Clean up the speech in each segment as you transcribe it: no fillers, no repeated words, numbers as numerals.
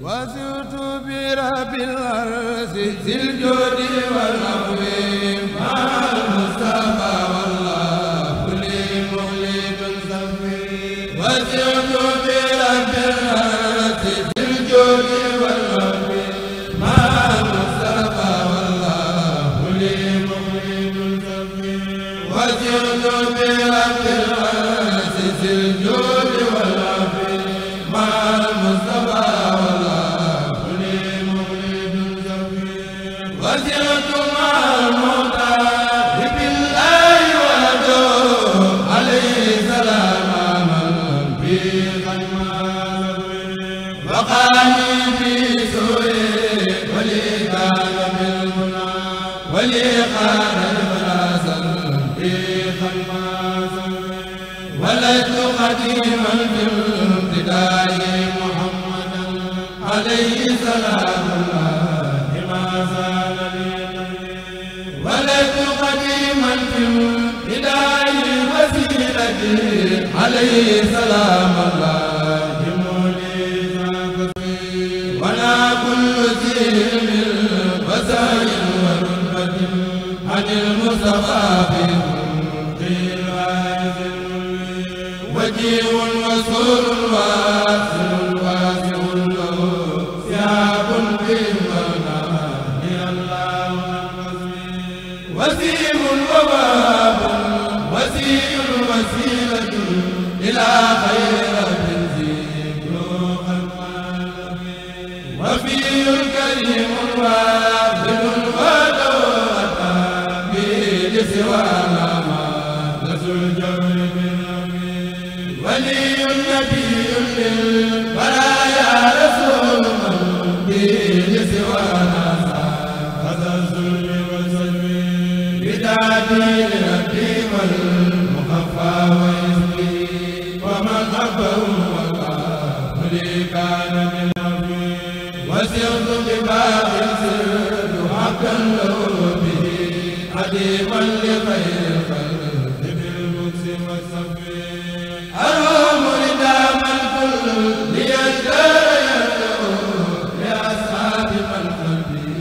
وزرت برب الأرض ذي الجود والعفو مع المصطفى والله لي مخلد صفي وزرت برب الأرض ذي الجود والعفو مع المصطفى والله لي مخلد صفي وزرت برب الأرض ذي الجود والعفو مع المصطفى ولدت قديما بامتداء محمدا عليه سلام الله ما زال ولدت قديما بامتداء وسيلتي عليه سلام الله ولا كل ذي وسائل ورتبة عن المصطفى وجيه وسور واسع واسع له ثياب بمنى الله وسيم وواب وسيء وسيلة إلى خير وفي الكريم واحد ودوة به سوانا ما نسوا الجبر ولي نبي للبرايا رسول من به سوانا هذا الظلم والسلم بدادي لربي والمخفى ويسقي ومن حبه والله لي كان من وسرت بباب سرت حقا له به عديما لخير الخلق بالبؤس والصفي أروم رداما كل ليزداد يده لأصحاب من قلبي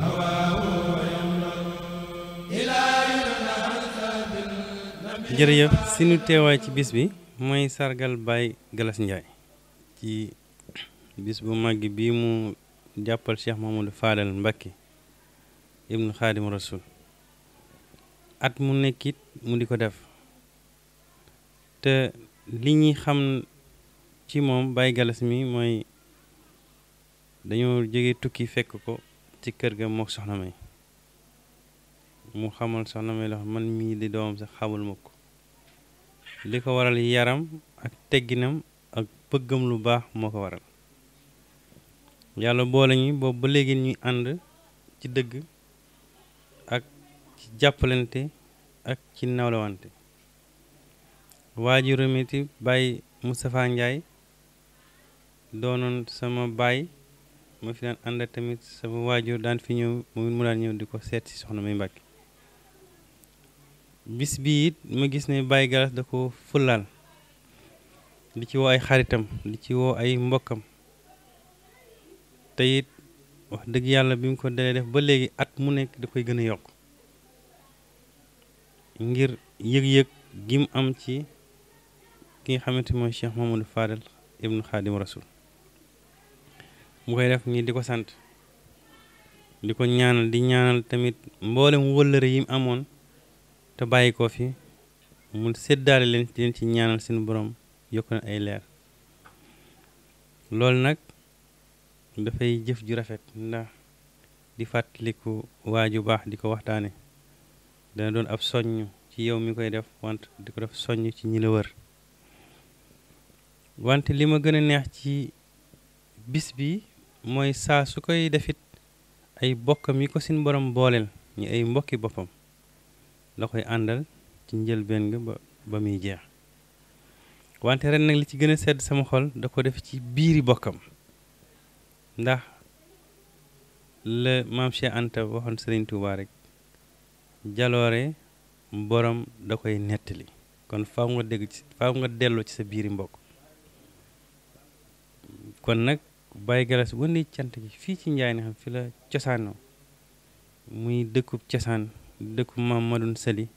هواه ويملأ إلى jërëjëf sunu teewaay ci bis bi mooy sargal Baye Gallass Ndiaye ci bis bu màgg bii mu jàppal Cheikh Mamadou Fadal Mbacké ibnu Xaadim Rasul at mu nekkit mu di ko def te li ñuy xam ci moom Baye Gallass mi mooy dañoo jóge tukki fekk ko ci kër ga mook soxna May mu xamal soxna May la man mii di doomam sax xamul ma ko li ko waral yaram ak tegginam ak bëggam lu baax moo ko waral yàlla boole ñu boobu ba léegi ñuy ànd ci dëgg ak ci jàppalante ak ci nawlewante waajuram it Baye Moustapha Ndiaye doonoon sama baay ma fi daan ànd tamit sama waajur daan fi ñëw mu daan ñëw di ko seet si soxna May Mbacké bis bi it ma gis ne Baye Gallass da ko fullaal di ci woo ay xaritam di ci woo ay mbokkam te it wax dëgg yàlla bi mu ko dalee def ba léegi at mu nekk da koy gën a yokk ngir yëg-yëg gi mu am ci ki nga xamante mooy Cheikh Mamadou Fadal ibnu Xaadim Rasul mu koy def ñi di ko sant di ko ñaanal di ñaanal tamit mboolem wëllëre yi mu amoon te bàyyi ko fi mu séddaale leen ci leen ci ñaanal seen borom yokk na ay leer loolu nag dafay jëf ju rafet ndax di fàttaliku waa ju baax di ko waxtaane dana doon ab soññ ci yow mi koy def wante di ko def soññ ci ñi la wër wante li ma gën a neex ci bis bi mooy saa su koy defit ay bokkam yi ko seen borom booleel ñi ay mbokki boppam la koy àndal ci njëlbéen nga ba muy jeex wante ren nag li ci gën a sedd sama xol da ko def ci biiri bokkam ndax la maam Cheikh Anta waxoon Serigne Touba rek jaloore borom da koy nettali kon faaw nga dégg ci faaw nga delloo ci sa biiri mbokk kon nag Baye Galas bu ni cant gi fii ci Njaay ne xam fi la cosaanoo muy dëkkub cosaan dëkkub maam Madoun Sali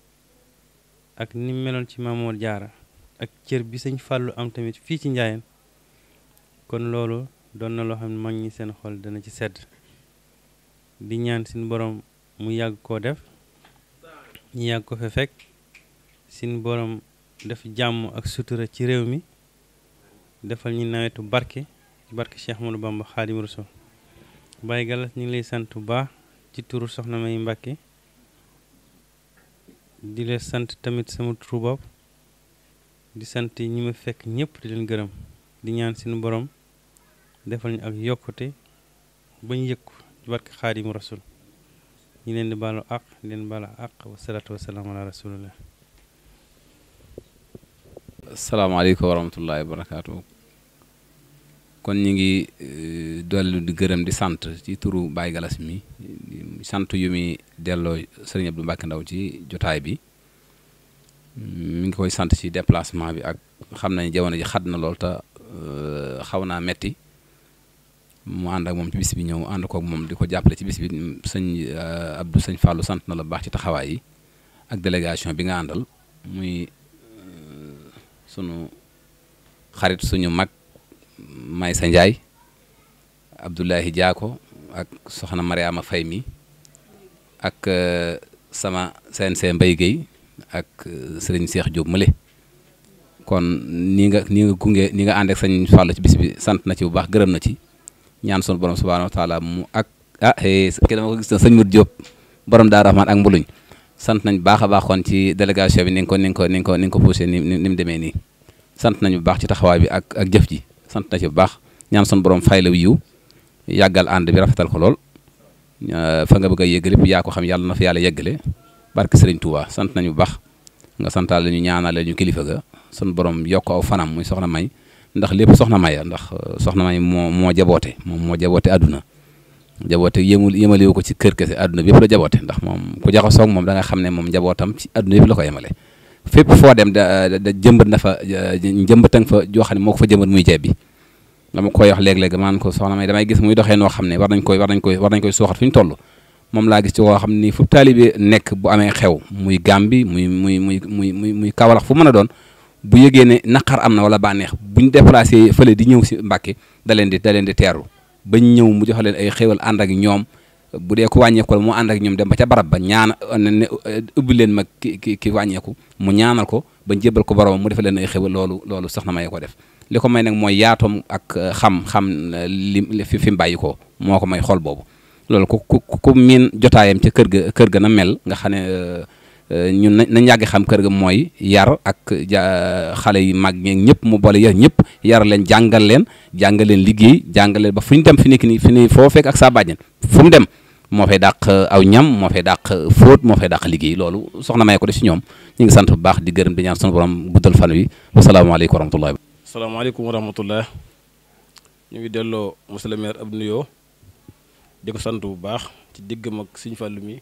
ak ni meloon ci Maam Mor Jaara ak cër bi sëñ Fàllu am tamit fii ci Njaayeen kon loolu doon na loo xam ne mag ñi seen xol dana ci sedd di ñaan suñu borom mu yàgg koo def ñu yàgg ko fa fekk suñu borom def jàmm ak sutura ci réew mi defal ñu nawetu barke ci barke Cheikh Ahmadou Bamba Xaadimu Rasuul Baye Galas ñu ngi lay sant bu baax ci turu Soxna May Mbàkke di leen sant tamit sama turu bopp di sant ñi ma fekk ñëpp di leen gërëm di ñaan suñu borom defal ñu ak yokkute bañ yëkku ci barke Xaadimu Rasuul ñi leen di baalu àq di leen baalu àq wasalaatu wasalaam ala rasulillah. asalaamaaleykum wa rahmatullahi wa barakaatu. kon ñi ngi dollu di gërëm di sant ci turu Baye Galas mi sant yu muy delloo Sëriñ Abdou Mbacke Ndaw ci jotaay bi mi ngi koy sant ci déplacement bi ak xam nañ jamono ji xat na lool te xaw naa metti mu ànd ak moom ci bis bi ñëw ànd kook moom di ko jàppale ci bis bi sëñ Abdou sëñ Fallou sant na la baax ci taxawaay yi ak délégation bi nga àndal muy sunu xarit suñu mag Maysa Ndiaye Abdoulahi Diako ak soxna Mariama Fay mi ak sama CNC Mbaye Guèye ak sëriñ Cheikh Diop Mële kon ni nga gunge ni nga ànd ak sëñ Fall ci bis bi sant na ci bu baax gërëm na ci ñaan sunu borom subhanahu wa taala mu ak ki dama ko gis na sëñ Mour Diop borom daa rahman ak mbuluñ sant nañ baax a baax kon ci délégation bi ni nga ko poussé ni mu demee nii sant nañu bu baax ci taxawaay bi ak jëf ji sant na ci bu baax ñaan son borom fay la yiw yàggal ànd bi rafetal ko lool fa nga bëgg a yegg lépp yaa ko xam yàlla na fa yàlla yeggale barke Serigne Touba sant nañu bu baax nga santaal la ñu ñaanal ñu kilifa ga son borom yokk aw fanam muy soxna May ndax lépp soxna May ndax soxna May moo jaboote moom moo jaboote àdduna jaboote yemalewu ko ci kër kese àdduna bi yëpp la jaboote ndax moom ku jaxasoo ak moom da nga xam ne moom jabootam ci àdduna yëpp la ko yemale fépp foo dem da jëmbat na fa njëmbatang fa joo xam ne moo ko fa jëmbat muy jeeb bi dama koy wax léeg-léeg maan ko soxna May damay gis muy doxee noo xam ne war nañ koy suuxat fu ñu toll moom laa gis ci koo xam ni fu taalibe nekk bu amee xew muy Gàmbi muy Kawlax fu mën a doon bu yëgee ne naqar am na wala bànneex buñ déplacé fële di ñëw si Mbàkke da leen di teeru bañ ñëw mu jox leen ay xéwal ànd ak ñoom bu dee ku wàññeeku la mu ànd ak ñoom dem ba ca barab ba ñaan ne ubbi leen ma ki wàññeeku mu ñaanal ko ba jébbal ko borom mu defal leen ay xéwal loolu soxna May ko def li ko may nag mooy yaatoom ak xam li fi mu bàyyi ko moo ko may xol boobu loolu ku miin jotaayam ca kër ga na mel nga xam ne ñun nañ yàgg xam kër ga mooy yar ak xale yi mag ñëpp mu boole yar ñëpp yar leen jàngal leen liggéey jàngal leen ba fu ñu dem fi nekk nii fi ni foo fekk ak saa bàjjen fu mu dem moo fay dàq aw ñam moo fay dàq fóot moo fay dàq liggéey loolu soxna May ko def si ñoom ñu ngi sant bu baax di gërëm di ñaan sunu borom guddal fan wi wasalaamaaleykum wa rahmatullahi. asalaamaaleykum wa rahmatullah ñu ngi delloo monsieur le maire ab nuyoo di ko sant bu baax ci diggam ak Sëñ Fallu mi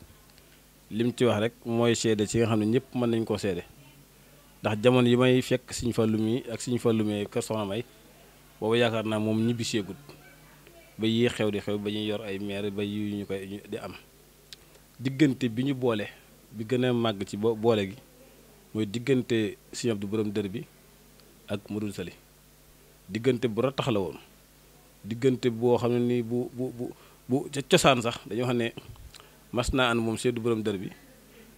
lim ci wax rek mooy seede ci nga xam ne ñëpp mën nañ koo seede ndax jamono yi may fekk Sëñ Fallu mi ak Sëñ Fallu mi kër soxna May boobu yaakaar naa moom ñibbi seegut ba yii xew di xew ba ñuy yor ay maire ba yu ñu koy di am diggante bi ñu boole bi gën a màgg ci boole gi mooy diggante Sëñ Abdu borom dër bi ak Madoun Sali diggante bu ratax la woon diggante boo xam ne nii bu ca cosaan sax dañoo xam ne mas naa ànd moom Sëñ Abdu borom dër bi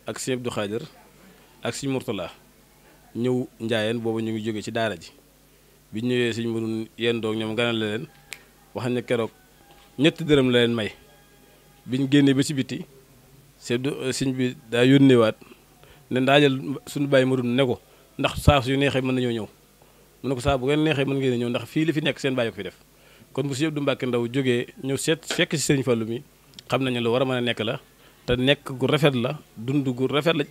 ak Sëñ Abdu Xaadir ak Sëñ Murtala ñëw njaayeen boobu ñu ngi jóge ci daara ji bi ñëwee Sëñ Madoun yenn doog ñoom ganal la leen wax ne keroog ñetti dërëm la leen may biñ génnee ba ci biti sëñ bi daa yónneewaat ne ndaajal suñu bàyyi Madoun ne ko ndax saa su neexee mën nañoo ñëw mu ne ko saa bu ngeen neexee mën ngeen a ñëw ndax fii li fi nekk seen bàyyi ko fi def kon bu Sëñ Abdu Mbàkke Ndaw jógee ñëw fekk ci Sëñ Fallu mi xam nañu lu war a mën a nekk la te nekk gu rafet la dund gu rafet lañ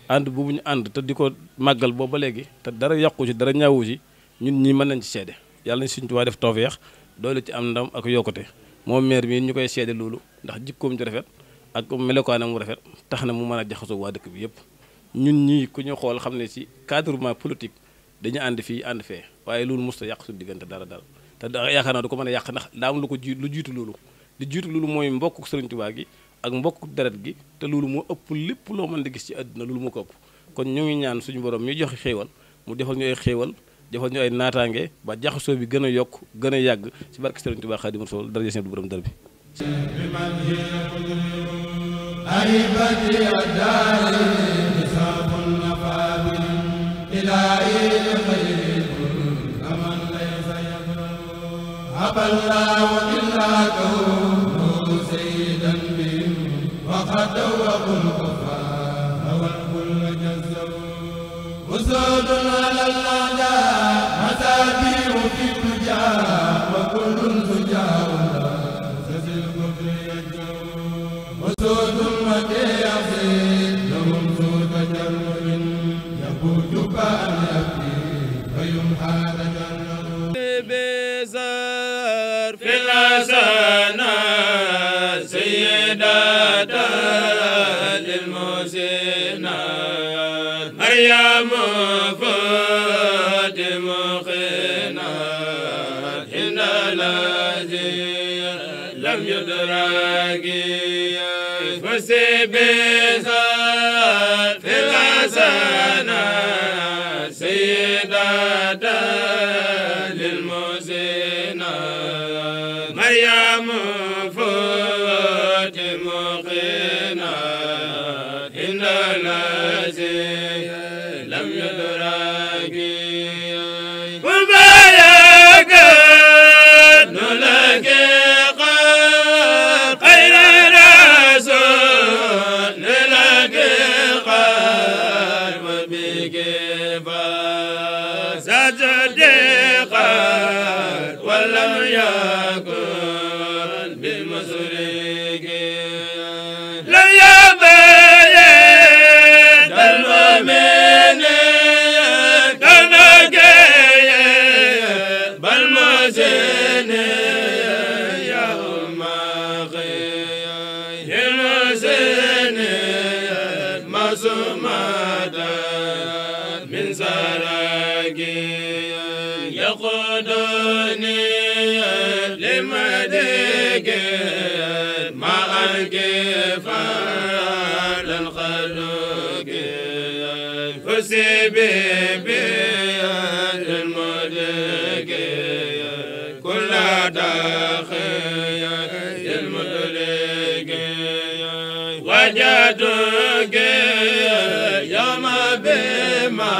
ànd boobu ñu ànd te di ko màggal boobu ba léegi te dara yàqu ci dara ñaawu ci ñun ñi mën nañ ci seede yàlla nañ Sëñ Tuubaa def tawfeex doole ci am ndam ak yokkute moom maire mi ñu koy seede loolu ndax jikkoom ci rafet ak melokaanam mu rafet tax na mu mën a jaxasoo waa dëkk bi yëpp ñun ñii ku ñu xool xam ne ci cadrement politique dañu ànd fii ànd fee waaye loolu mosut a yàq suñu diggante dara te te yaakaar naa du ko mën a yàq ndax daa am lu ko lu jiitu loolu li jiitu loolu mooy mbokk Sëriñ Tuubaa gi ak mbokk deret gi te loolu moo ëpp lépp loo mën di gis ci àdduna loolu moo ko ëpp kon ñu ngi ñaan suñu borom mi joxe xéewal mu defal ñu ay xéewal defal ñu ay naataange ba jaxasoo bi gën a yokk gën a yàgg ci barke Sëriñ Tuubaa Xaadimu Rasuul daraja seen du borom dër bi وسود على الأعداء مسابيح في الفجار وكل فجار ذات الكفر يجر وسود وتيعصي لهم سود جرم يبوج بان يبكي فيمحى تجرم بزار في الحسنى سيدة للمحسنات مريم فاطمة خنات إن الذي لم يدرك فسبزار في الحسنات سيدة للمحسنات مريم فاطمة خنات إن الذي لم يدرك وباركت لك خير رسول لك وبك فصدقت ولم يكن بمسرك لم يبين المؤمن كنك بل محسن يا أم خير المحسن معصومة من سرك يقودني لمدك مع الكفار الخلق فسبب المدك كل داخل المدرك وجدك يوم بما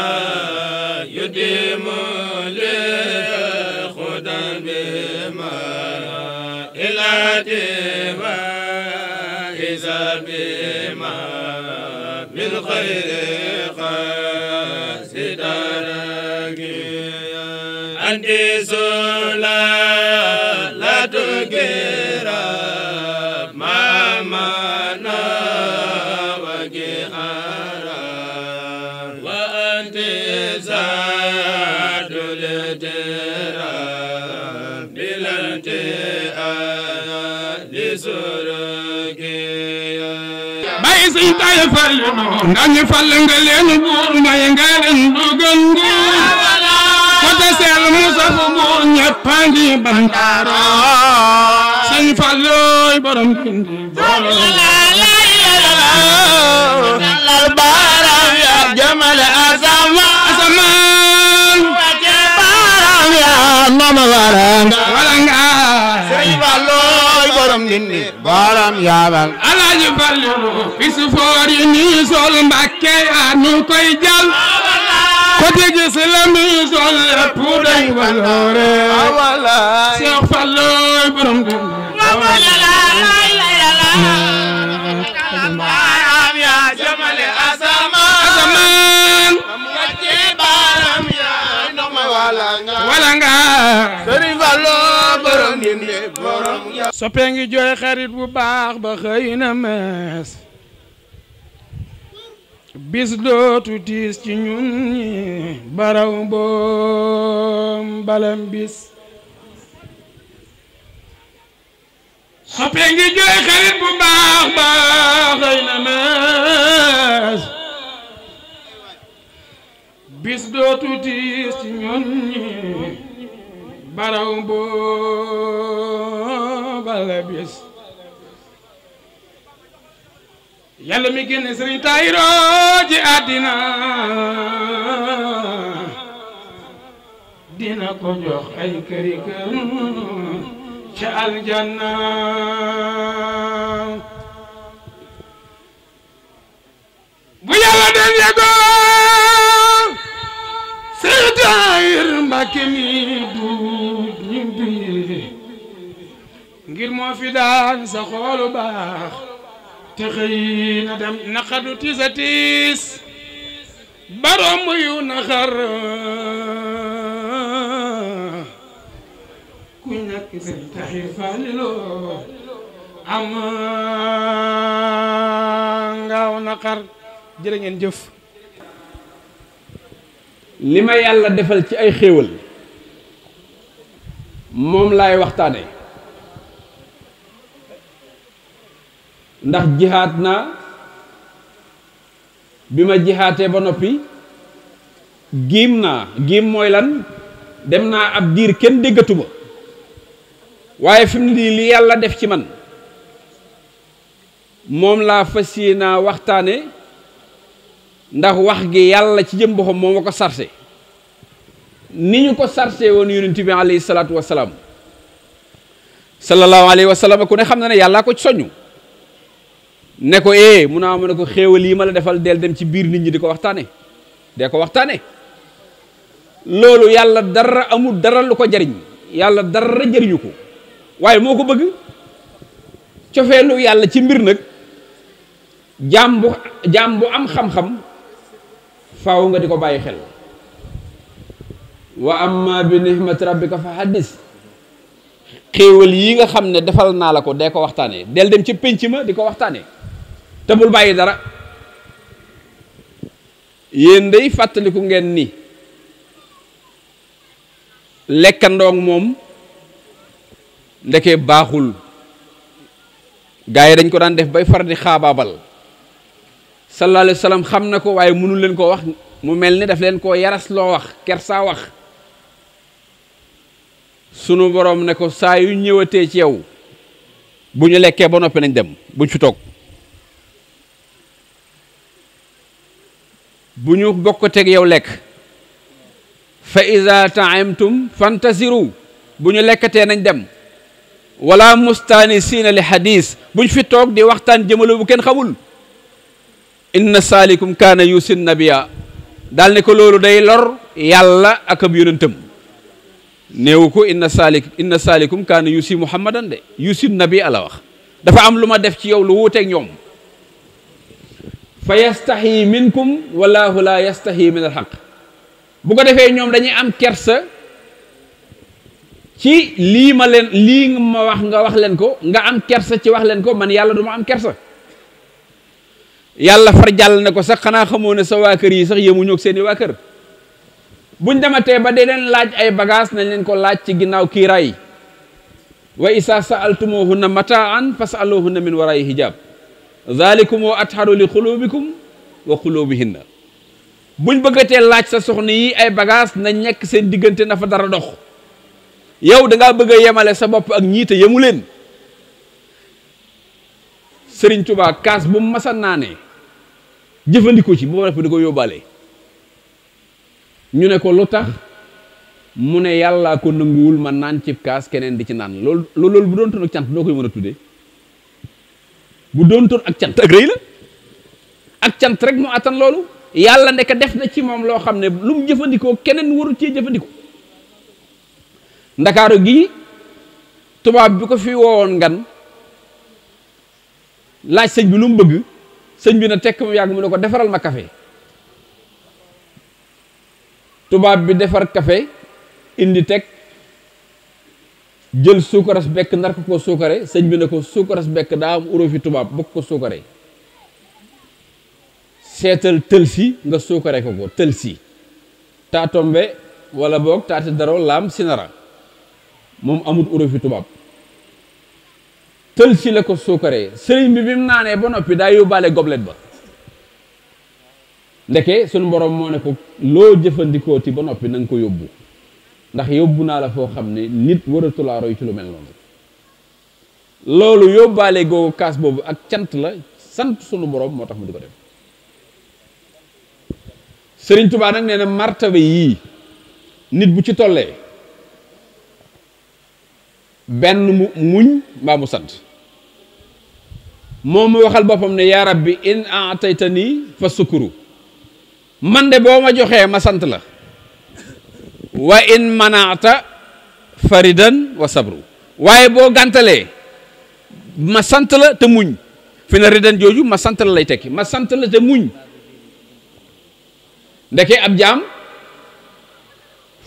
يديم لخدا بما إلى دما إذا بما من خير خاسدارك أنت لا تكرم ما منا وجهارا وأنت زاد الدرام بلا انتهاء لسرك bay si tay fal nañu fal nga leen buur may nga leen dugal nguur ko te seel mu saf buur ñëpp a ngi bandaaro sëñ Fallu borom kindi dalal baram ya jamal asamaan wacce baram ya mama waranga sëñ Fallu borom kindi baram ya bal Alaaji Fallu fisu foor yi nii sol Mbàkke yaa nu koy jal ko te gis la mi sol lépp day waloore Seex Fallu borom kindi baram ya jamal asamaan wacce baram ya mama waranga sëñ Fallu borom kindi borom ya soppe ngi jooy xarit bu baax ba xëy na mees bis dootu tiis ci ñun ñi baraw boom balam bis soppe ngi jooy xarit bu baax ba xëy na mees bis dootu tiis ci ñun ñi baraw booba la bis yàlla mi génne Sëriñ Tahiro ji àddina dina ko jox ay këri kër ca aljanna bu yàlla den yegoo Sëriñ Tahir Mbàkke mi du ñibbi ngir moo fi daan sa xoolu baax te xëy na dem naqadu tiis a tiis baroom yu naxar ku ñàkk Sëriñ Tahir Falliloo am ngaaw naqar jërë ngeen jëf li ma yàlla defal ci ay xéewal moom laay waxtaane ndax jihaat naa bi ma jihaatee ba noppi giim naa giim mooy lan dem naa ab diir kenn déggatuma waaye fi mu ne li yàlla def ci man moom laa fas yéenaa waxtaane ndax wax gi yàlla ci jëm boppam moo ma ko sarse ni ñu ko sarse woon yonent bi alayhi salaatu wasalaam sallallahu alayhi wa sallam ku ne xam na ne yàllaa ko ci soññu ne ko mu naa ma ne ko xéewal yi ma la defal del dem ci biir nit ñi di ko waxtaane dee ko waxtaane loolu yàlla dara amul dara lu ko jariñ yàlla dara jariñu ko waaye moo ko bëgg cofeelu yàlla ci mbir nag jaam bu am xam-xam faaw nga di ko bàyyi xel wa amma bi nihmati rabbika fa haddis xéewal yi nga xam ne defal naa la ko dee ko waxtaane del dem ci pénc ma di ko waxtaane te bul bàyyi dara yéen day fàttaliku ngeen ni lekkandoog moom ndeke baaxul gaa yi dañ ko daan def bay far di xaabaabal sallallahu alayhi wa sallam xam na ko waaye mënul leen koo wax mu mel ni daf leen koo yaras loo wax kersaa wax sunu borom ne ko saa yu ñëwatee ci yow bu ñu lekkee ba noppi nañ dem buñ fi toog bu ñu bokkateeg yow lekk fa iza ta'amtum fantasiru bu ñu lekkatee nañ dem wala mustanisiina li hadis buñ fi toog di waxtaan jëmale bu kenn xamul inna saalikum kaana yusin nabiya daal ne ko loolu day lor yàlla ak ab yonentam néewu ko inna saalikum kaana yusi muhammadan de yusin nabiya la wax dafa am lu ma def ci yow lu wuuteeg ñoom fa yastahi minkum wallahu la yastahi min alxaq bu ko defee ñoom dañuy am kersa ci lii ma wax nga wax leen ko nga am kersa ci wax leen ko man yàlla du ma am kersa yàlla far jàll ne ko sax xanaa xamoo ne sa waa kër yi sax yemuñu ak seeni waa kër buñ dematee ba dee leen laaj ay bagage nañ leen ko laaj ci ginnaaw kiiraay wa isa sa'altumuhunna mataan fas'aluhunna min wara'i hijab dhalikum wa atharu li qulubikum wa qulubihinna buñ bëggatee laaj sa soxna yi ay bagage nañ nekk seen diggante na fa dara dox yow da ngaa bëgg a yemale sa bopp ak ñiite yemu leen Sëriñ Tuubaa kaas bu mu masa naanee jëfandikoo ci bu ma def di ko yóbbaale ñu ne ko lu tax mu ne yàllaa ko nanguwul ma naan cib kaas keneen di ci naan loolu bu doon toon ak cant noo koy mën a tuddee bu doon toon ak cant ak rëy la ak cant rek mu attan loolu yàlla ndeka def na ci moom loo xam ne lu mu jëfandikoo keneen waru cee jëfandikoo ndakaaru gi tubaab bi ko fi woowoon ngan laaj sëñ bi lu mu bëgg sëñ bi na tekk mu yàgg mu ne ko defaral ma café tubaab bi defar café indi teg jël suukaras bekk ndar ko suukare sëñ bi ne ko suukaras bekk daa am uro fi tubaab bokk ko suukare seetal tël si nga suukare ko tël si taa tombe wala boog taati daro laam sinara moom amut uro fi tubaab tël si la ko suukaree sëriñ bi mu naanee ba noppi daa yóbbaale goblet ba ndeke suñu borom moo ne ko loo jëfandikoo ti ba noppi na nga ko yóbbu ndax yóbbu naa la foo xam ne nit waratulaa roy ci lu mel noonu loolu yóbbaale googu kaas boobu ak cant la sant sunu borom moo tax mu di ko def Sëriñ Tuubaa nag nee na martaba yii nit bu ci tollee benn mu muñ mbaa mu sant moom mu waxal boppam ne yaa rabbi in aataytani fa sukuru man de boo ma joxee ma sant la wa in manaata faridan wa sabru waaye boo gàntalee ma sant la te muñ fi na ridan jooju ma sant la lay tekki ma sant la te muñ ndeke ab jaam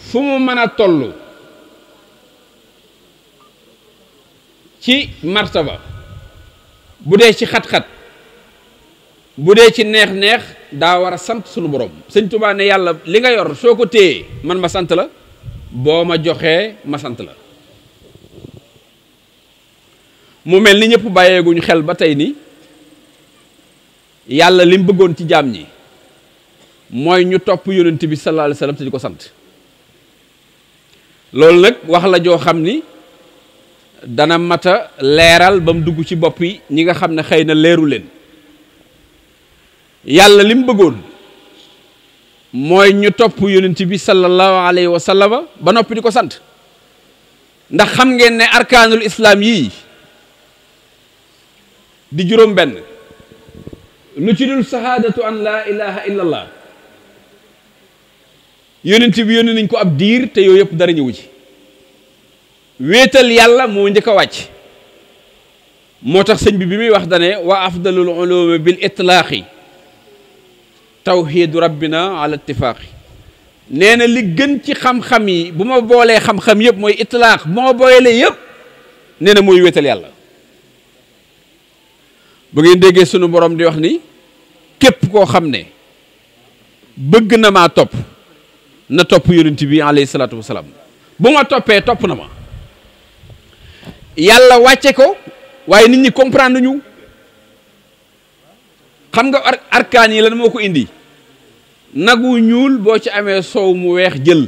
fu mu mën a toll ci martaba bu dee ci xat-xat bu dee ci neex-neex daa war a sant sunu borom sëñ Tuubaa ne yàlla li nga yor soo ko téyee man ma sant la boo ma joxee ma sant la mu mel ni ñëpp bàyyeeguñu xel ba tey ni yàlla li mu bëggoon ci jaam ñi mooy ñu topp yonent bi sallallahu alayhi wa sallam te di ko sant loolu nag wax la joo xam ni dana mata leeral ba mu dugg ci bopp yi ñi nga xam ne xëy na leeru leen yàlla li mu bëggoon mooy ñu topp yonent bi sallallahu alayhi wa sallam ba noppi di ko sant ndax xam ngeen ne arkaanul islaam yii di juróom benn lu ci dul sahaadatu an laa ilaha illa allah yonent bi yónni nañ ko ab diir te yooyu yëpp dara ñëwu ci wéetal yàlla moo njëkk a wàcc moo tax sëñ bi muy wax dane wa afdalul ulumi bil itlaaqi tawxiidu rabbina ala ittifaaqi nee na li gën ci xam-xam yi bu ma boolee xam-xam yëpp mooy itlaaq bu ma boolee yëpp nee na mooy wéetal yàlla bu ngeen déggee sunu borom di wax ni képp koo xam ne bëgg na maa topp na topp yonent bi alayhi salaatu wasalaam bu ma toppee topp na ma yàlla wàcce ko waaye nit ñi comprendre ñu xam nga arkaan yi lan moo ko indi nagu ñuul boo ci amee soow mu weex jël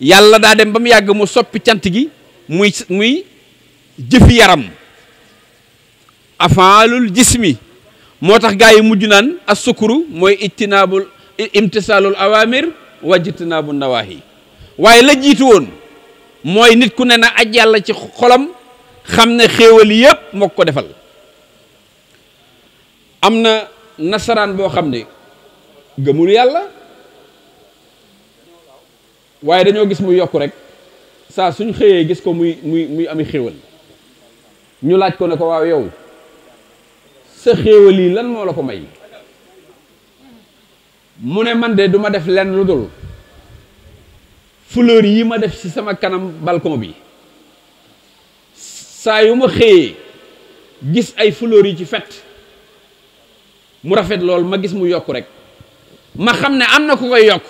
yàlla daa dem ba mu yàgg mu soppi cant gi muy jëfi yaram afaalul jismi moo tax gaa yi mujj naan as-sukuru mooy ijtinaabul imtisaalul awamir wajtinaabu nawaahi waaye la jiitu woon mooy nit ku ne na aj yàlla ci xolam xam ne xéewal yépp moo ko defal am na nasaraan boo xam ne gëmul yàlla waaye dañoo gis muy yokk rek saa suñ xëyee gis ko muy ami xéewal ñu laaj ko ne ko waaw yow sa xéewal yi lan moo la ko may mu ne man de duma def lenn lu dul fleur yi ma def ci sama kanam balcon bi saa yu ma xëyee gis ay fleur yi ci fet mu rafet lool ma gis mu yokk rek ma xam ne am na ku koy yokk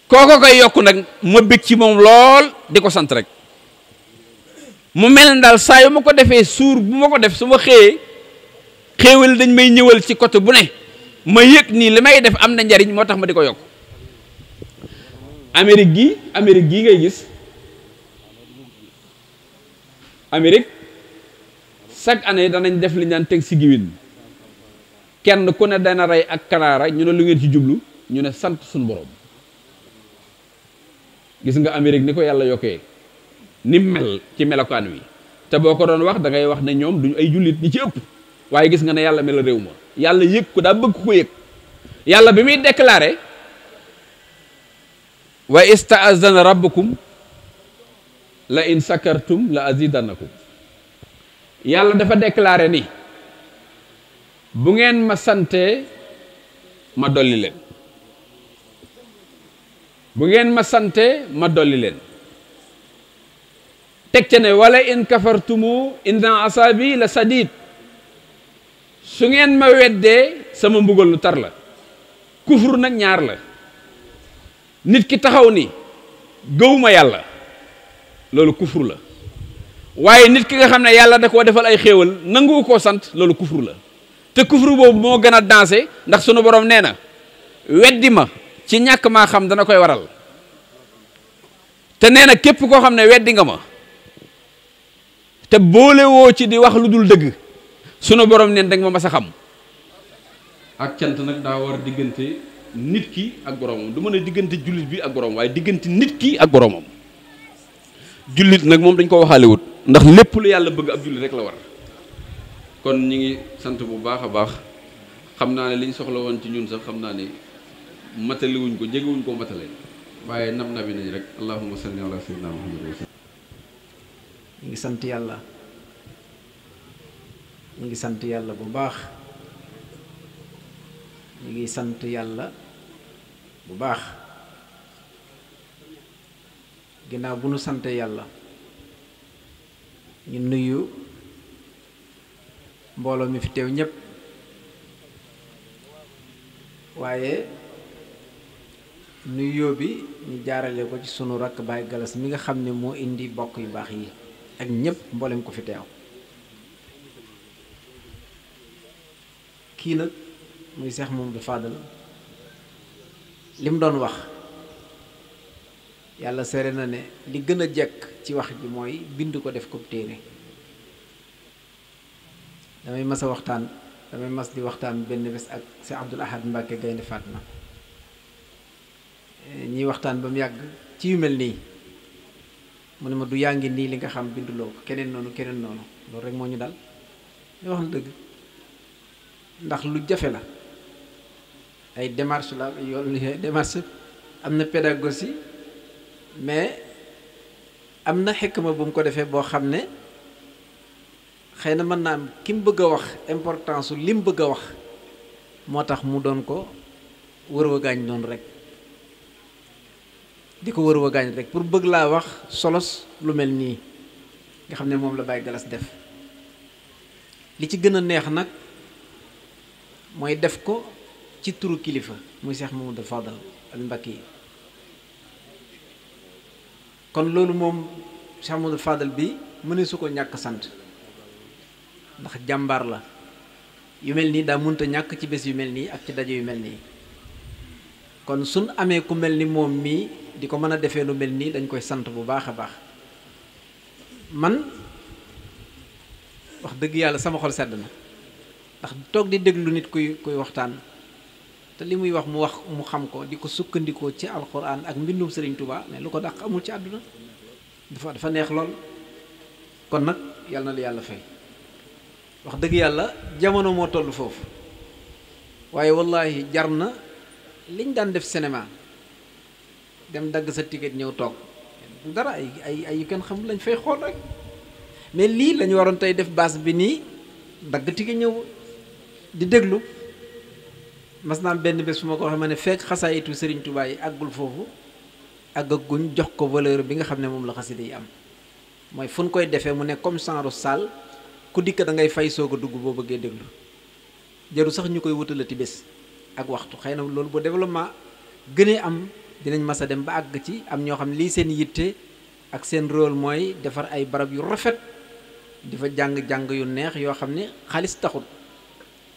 kooko koy yokk nag ma bég ci moom lool di ko sant rek mu mel ne daal saa yu ma ko defee suur bu ma ko def su ma xëyee xéewal dañ may ñëwal ci côté bu ne ma yëg nii li may def am na njariñ moo tax ma di ko yokk Amérique gii ngay gis Amérique chaque année danañ def li ñu naan Thanksgiving kenn ku ne dana rey ak kanaara ñu ne lu ngeen ci jublu ñu ne sant suñu borom gis nga Amérique ni ko yàlla yokkee ni mel ci melokaan wi te boo ko doon wax da ngay wax ne ñoom duñu ay jullit ñi ci ëpp waaye gis nga ne yàlla mel réew ma yàlla yëg ko daa bëgg ko yëg yàlla bi muy déclaré wa istaazana rabbukum la in sakartum la azidannakum yàlla dafa déclaré ni bu ngeen ma sante ma dolli leen bu ngeen ma sante ma dolli leen teg ca ne wala in kafartumu inna asabi la sadid su ngeen ma weddee sama mbugal lu tar la kufur nag ñaar la nit ki taxaw ni gëwuma yàlla loolu kufur la waaye nit ki nga xam ne yàlla da koo defal ay xéewal nangu koo sant loolu kufur la te kufur boobu moo gën a dansé ndax sunu borom nee na weddi ma ci ñàkk maa xam dana koy waral te nee na képp koo xam ne weddi nga ma te boole woo ci di wax lu dul dëgg sunu borom neen danga ma mas a xam. ak cant nag daa war diggante nit ki ak boromam du mën a diggante jullit bi ak boromam waaye diggante nit ki ak boromam. jullit nag moom dañ ko waxaale wut ndax lépp lu yàlla bëgg ab jullit rek la war. kon ñi ngi sant bu baax a baax xam naa ne liñ soxla woon ci ñun sax xam naa ne mataliwuñ ko jegewuñ ko matale waaye nab nabi nañ rek allahumma salli ala sayyidina muhammad. ñu ngi sant yàlla ñu ngi sant yàlla bu baax ñu ngi sant yàlla bu baax ginnaaw bu nu sante yàlla ñu nuyu mbooloo mi fi teew ñépp waaye nuyoo bi ñu jaarale ko ci sunu rakk Baye Galas mi nga xam ne moo indi bokk yu baax yi ak ñépp mboolem ko fi teew kii nag muy Cheikh Mamadou Fadal li mu doon wax yàlla seere na ne li gën a jekk ci wax ji mooy bind ko def ko téere damay mas di waxtaan benn bés ak Cheikh Abdoul Ahad Mbacké Gaynde Fatma ñiy waxtaan ba mu yàgg ci yu mel nii mu ne ma du yaa ngi nii li nga xam binduloo ko keneen noonu loolu rek moo ñu dal ñu wax na dëgg ndax lu jafe la ay démarche la yoon démarche am na pédagogie mais am na xikma bu mu ko defee boo xam ne xëy na mën naa am ki mu bëgg a wax importance su li mu bëgg a wax moo tax mu doon ko wër wa gaañ noonu rek di ko wër wa gaañ rek pour bëgg laa wax solos lu mel nii nga xam ne moom la Baye Galas def li ci gën a neex nag mooy def ko ci turu kilifa muy Cheikh Mamadou Fadal al Mbacké yi kon loolu moom Cheikh Mamadou Fadal bi mëne su ko ñàkk sant ndax jàmbaar la yu mel nii daa munta ñàkk ci bés yu mel nii ak ci daje yu mel nii kon suñ amee ku mel ni moom mii di ko mën a defee lu mel nii dañ koy sant bu baax a baax man wax dëgg yàlla sama xol sedd na ndax toog di déglu nit kuy waxtaan te li muy wax mu xam ko di ko sukkandikoo ci alxuraan ak mbindum Serigne Touba mais lu ko dàq amul ci àdduna dafa neex lool kon nag yàlla na la yàlla fay wax dëgg yàlla jamono moo toll foofu waaye wallahi jar na liñ daan def cinéma dem dagg sa ticket ñëw toog dara ay yu kenn xam lañ fay xool rek mais lii lañu waroon tey def baas bi nii dagg ticket ñëw di déglu mas naa benn bés fu ma ko waxee ma ne fekk xasaayitu Serigne Touba yi àggul foofu àggaguñ jox ko valeur bi nga xam ne moom la xasida yi am mooy fu ñu koy defee mu ne comme genre salle ku dikk da ngay fay soog a dugg boo bëggee déglu jaru sax ñu koy wutalati bés ak waxtu xëy na loolu bu développement gënee am dinañ mas a dem ba àgg ci am ñoo xam ne lii seen yitte ak seen rôle mooy defar ay barab yu rafet di fa jàng yu neex yoo xam ne xaalis taxut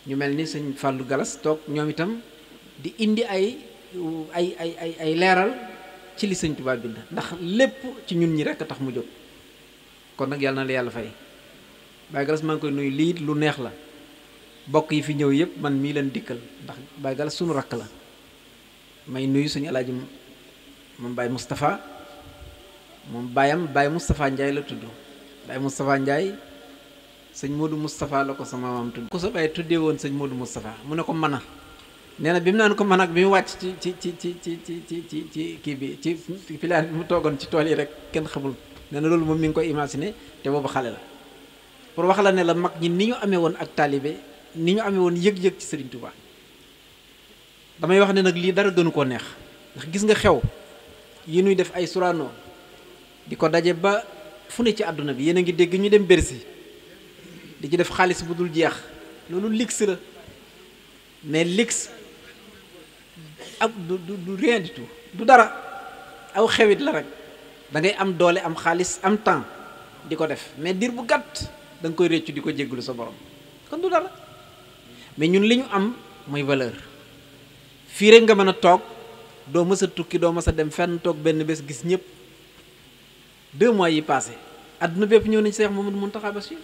ñu mel ni sëñ Fallou Galas toog ñoom itam di indi ay leeral ci li sëñ Tuubaa bind ndax lépp ci ñun ñi rekk tax mu jóg kon nag yàlla na la yàlla fay Baye Galas maa ngi koy nuyu lii lu neex la bokk yi fi ñëw yëpp man mii leen dikkal ndax Baye Galas sunu rakk la may nuyu suñu alaaji moom Baye Moustapha moom baayam Baye Moustapha Ndiaye la tudd Baye Moustapha Ndiaye sëñ Modou Moustapha la ko sama maam tudd ku sa baay tuddee woon sëñ Modou Moustapha mu ne ko mën a nee na bi mu naan ko mën ak bi mu wàcc ci kii bi ci pilaan bi mu toogoon ci tool yi rek kenn xamul nee na loolu moom mi ngi koy imaginer te boobu xale la pour wax la ne la mag ñi ni ñu amee woon ak taalibe ni ñu amee woon yëg-yëg ci Serigne Touba damay wax ne nag lii dara gënu koo neex ndax gis nga xew yi nuy def ay Sorano di ko daje ba fu ne ci àdduna bi yéen a ngi dégg ñu dem Bercy di ci def xaalis bu dul jeex loolu lix la mais lix ak du rien du tout du dara aw xewit la rek da ngay am doole am xaalis am temps di ko def mais diir bu gàtt da nga koy réccu di ko jégglu sa borom kon du dara mais ñun li ñu am mooy valeur fii rek nga mën a toog doo mës a tukki doo mës a dem fenn toog benn bés gis ñëpp 2 mois yi passé adduna bépp ñëw nañ Cheikh Mouhamadou Mountakha Bachir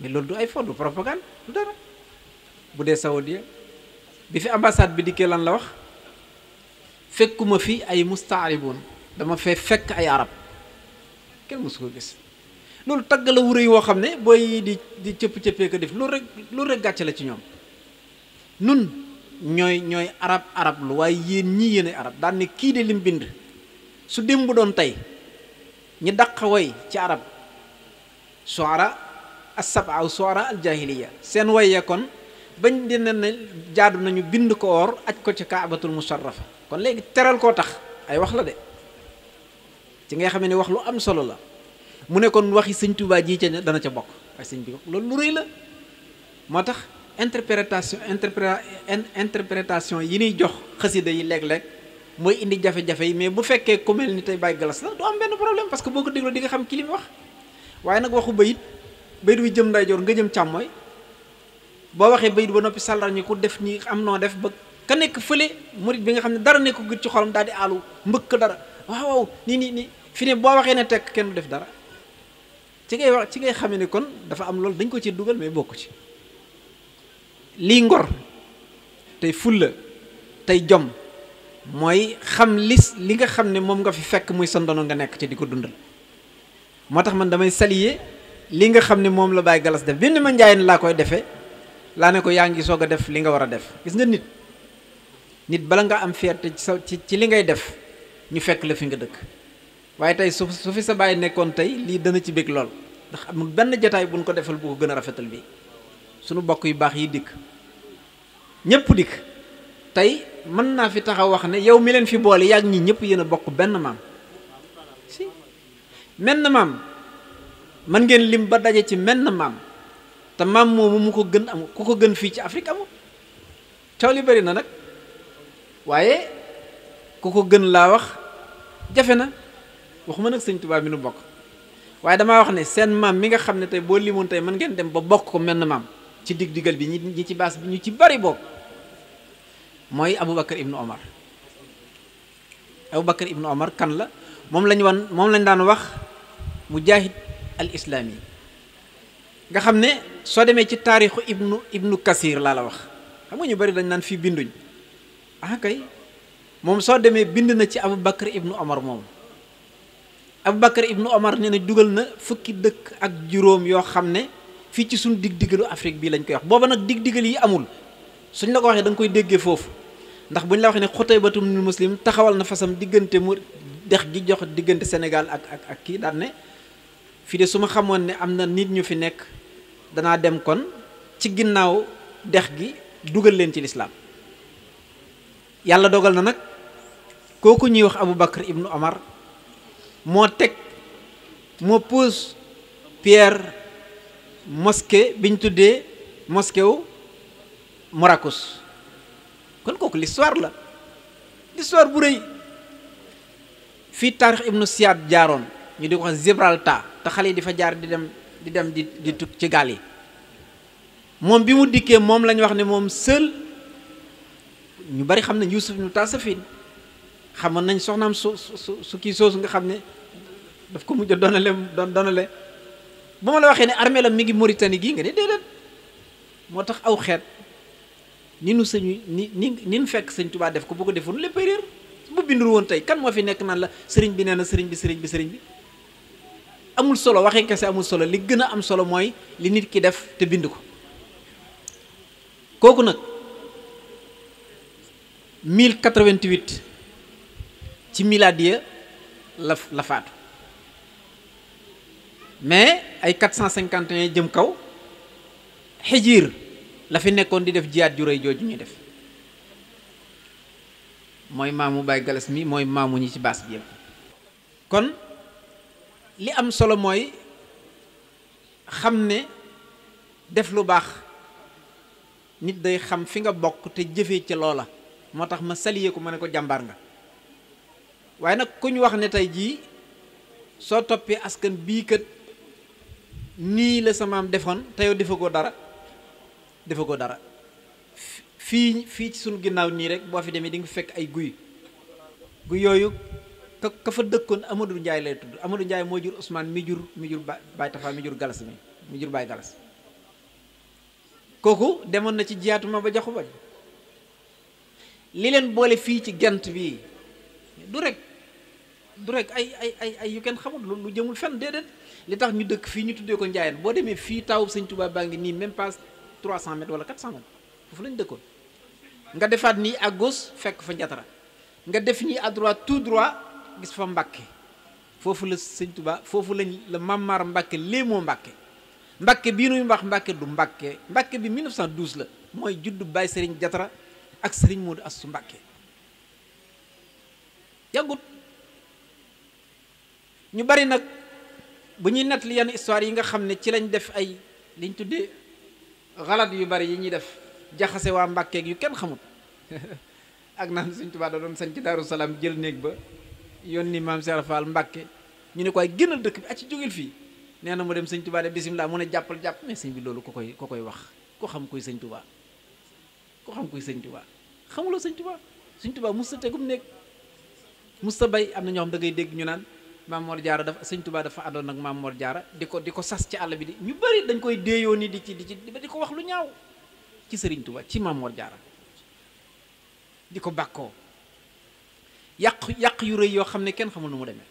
mais loolu du ay fo du propagande du dara. bu dee Saoudia bi fi ambassade bi dikkee lan la wax fekkuma fi ay mustaariboon dama fee fekk ay arab kenn mësu ko gis loolu tagg la wuré woo xam ne booy di cëpp-cëppee ko def loolu rek gàcce la ci ñoom nun ñooy arab lu waaye yéen ñii yéen ay arab daan ne kii de lim bind su démb doon tey ñi daq way ci arab suara as-sab'a aw suara al-jahiliya seen waye kon bañ dina ne jaadu nañu bind ko or aj ko ci kaabatul musharrafa kon léegi teral koo tax ay wax la de ci ngay xam ne wax lu am solo la mu ne kon waxi sëñ Tuubaa ji ca dana ca bokk waaye sëñ bi loolu lu rëy la moo tax interprétation yi ñuy jox xasida yi léeg-léeg mooy indi jafe-jafe yi mais bu fekkee ku mel ni tey Baye Galas la du am benn problème parce que boo ko dégloo di nga xam ki li mu wax waaye nag waxu bayit wi jëm ndeyjoor nga jëm càmmooy boo waxee bayit ba noppi sàllar ñi ku def ni am noo def ba ka nekk fële murit bi nga xam ne dara nekk gut ci xolam daal di aalu mbëkk dara waaw nii fi ne boo waxee ne tekk kenn du def dara ci ngay xamee ne kon dafa am loolu dañ ko ci dugal mais bokku ci lii ngor tey fulla tey jom mooy xam li nga xam ne moom nga fi fekk muy sa ndono nga nekk ci di ko dundal moo tax man damay saluer li nga xam ne moom la Baye Galas def bi ni ma njaay laa koy defee laa ne ko yaa ngi soog a def li nga war a def gis nga nit bala nga am fierté ci li ngay def ñu fekk la fi nga dëkk waaye tey su fi sa baay nekkoon tey lii dana ci bég lool ndax amul benn jataay buñ ko defal bu ko gën a rafetal bi sunu bokk yu baax yi dikk ñëpp dikk tey mën naa fi taxaw wax ne yow mi leen fi boole yàgg ñi ñëpp yéen a bokk benn maam si menn maam mën ngeen lim ba daje ci menn maam te maam moomu mu ko gën amul ku ko gën fii ci Afrique amul coow li bari na nag waaye ku ko gën laa wax jafe na waxuma nag sëñ Tuubaa mi nu bokk waaye damaa wax ne seen maam mi nga xam ne tey boo limoon tey mën ngeen dem ba bokk ko menn maam ci dig-digal bi ñi ci baas bi ñu ci bari boobu mooy Aboubacar ibnu Omar Aboubacar ibnu Omar kan la moom lañ daan wax mujaahid al islaami nga xam ne soo demee ci taarixu ibnu Kasir laa la wax xam nga ñu bari dañ naan fii binduñ kay moom soo demee bind na ci Aboubacar ibnu Omar moom Aboubacar ibnu Omar nee na dugal na fukki dëkk ak juróom yoo xam ne fii ci suñ dig-digalu Afrique bii lañ koy wax booba nag dig-digal yi amul suñ la ko waxee da nga koy déggee foofu ndax buñ la waxee ne Xutaybatu ibnu Muslim taxawal na fasam diggante mu dex gi jox diggante Sénégal ak kii daan ne fii de su ma xamoon ne am na nit ñu fi nekk danaa dem kon ci ginnaaw dex gi dugal leen ci lislaam yàlla dogal na nag kooku ñuy wax Aboubacar ibnu Omar moo pose pierre mosquée biñ tuddee mosquée wu Marrakech kon kooku l'histoire bu rëy fii taarix ibnu Siyaad jaaroon ñu di ko wax Gibraltar te xale yi di fa jaar di dem di tukki ci gaal yi moom bi mu dikkee moom lañ wax ne moom seul ñu bari xam nañ Yuusuf ibnu Tasafin xamoon nañ soxnaam su kii soosu nga xam ne daf ko mujj a donale bu ma la waxee ne armée la mi ngi Mauritanie gii nga ne déedéet moo tax aw xeet ni nu fekk sëñ Tuubaa def ko bu ko defoon léppay réer bu bindul woon tey kan moo fi nekk naan la sëriñ bi nee na sëriñ bi amul solo waxee kese amul solo li gën a am solo mooy li nit ki def te bind ko kooku nag 1088 ci miladiya la faatu mais ay 451 jëm kaw Hijr la fi nekkoon di def jiyaat ju rëy jooju ñuy def mooy maamu Baye Galas mi mooy maamu ñi ci baas bi yëpp kon li am solo mooy xam ne def lu baax nit day xam fi nga bokk te jëfee ci loola moo tax ma saluer ko ma ne ko jàmbaar nga waaye nag ku ñu wax ne tey jii soo toppee askan bii kat nii la sa maam defoon te yow defagoo dara fii ci sunu ginnaaw nii rek boo fi demee di nga fekk ay guy gu yooyu ka fa dëkkoon Amadou Ndiaye lay tudd. Amadou Ndiaye moo jur Ousmane mi jur Baye Tafa mi jur Galas mi jur Baye Galas. kooku demoon na ci jiyaatuma ba jaxu bañ li leen boole fii ci gent bi du rek ay yu kenn xamul lu jëmul fenn déedéet. li tax ñu dëkk fii ñu tuddee ko Njaayeen boo demee fii tawub Sëñ Tuubaa baa ngi nii même pas 300 mètres wala 400 mètres foofu lañ dëkkoon. nga defaat nii à gauche fekk fa Njatara nga def nii à droite tout droit gis fa Mbàkke foofu la Sëñ Tuubaa foofu lañ la Mamar Mbàkke léemoo Mbàkke bii nuy wax Mbàkke du Mbàkke bi 1912 la mooy juddu Baay Sëriñ Jatara ak Sëriñ Moodu Astu Mbàkke yàggut. ñu bari nag bu ñuy nettali yenn histoire yi nga xam ne ci lañ def ay liñ tuddee xalaat yu bari yi ñuy def jaxase waa Mbàkkeeg yu kenn xamut ak naan Sëñ Tuubaa da doon sañ ci Daaru Salaam jël néeg ba yónni maam Cheikh Fall Mbàkke ñu ne ko ay génnal dëkk bi ci jógil fii nee na mu dem Sëñ Tuubaa de bisimilah mu ne jàppal jàpp mais sëñ bi loolu ko koy wax ko xam kuy Sëñ Tuubaa xamuloo Sëñ Tuubaa mus sa tegum néeg mus sa bay am na ñoo xam da ngay dégg ñu naan Maam Mor Jaara dafa Sëñ Tuubaa dafa àndoon ak Maam Mor Jaara di ko sas ci àll bi di ñu bari dañ koy déeyoo ni di ko wax lu ñaaw ci Sëriñ Tuubaa ci Maam Mor Jaara di ko bàkkoo yàq yu rëy yoo xam ne kenn xamul nu mu demee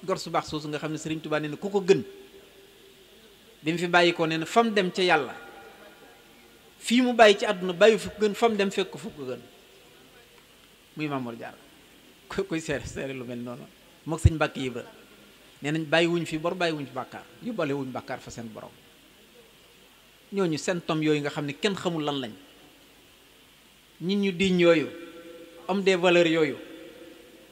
gor su baax soosu nga xam ne Sëriñ Tuubaa nee na ku ko gën bi mu fi bàyyi ko nee na fam dem ca yàlla fii mu bàyyi ci àdduna bàyyi fu ko gën fam dem fekk ko fu ko gën muy Maam Mor Jaara koy seere lu mel noonu mook sëñ Mbàkke Ibra nee nañ bàyyi wuñ fi bor bàyyi wuñ fi bàkkaar yóbbale wuñ bàkkaar fa seen borom. ñooñu seen tom yooyu nga xam ne kenn xamul lan lañ nit ñu diñ yooyu homme des valeurs yooyu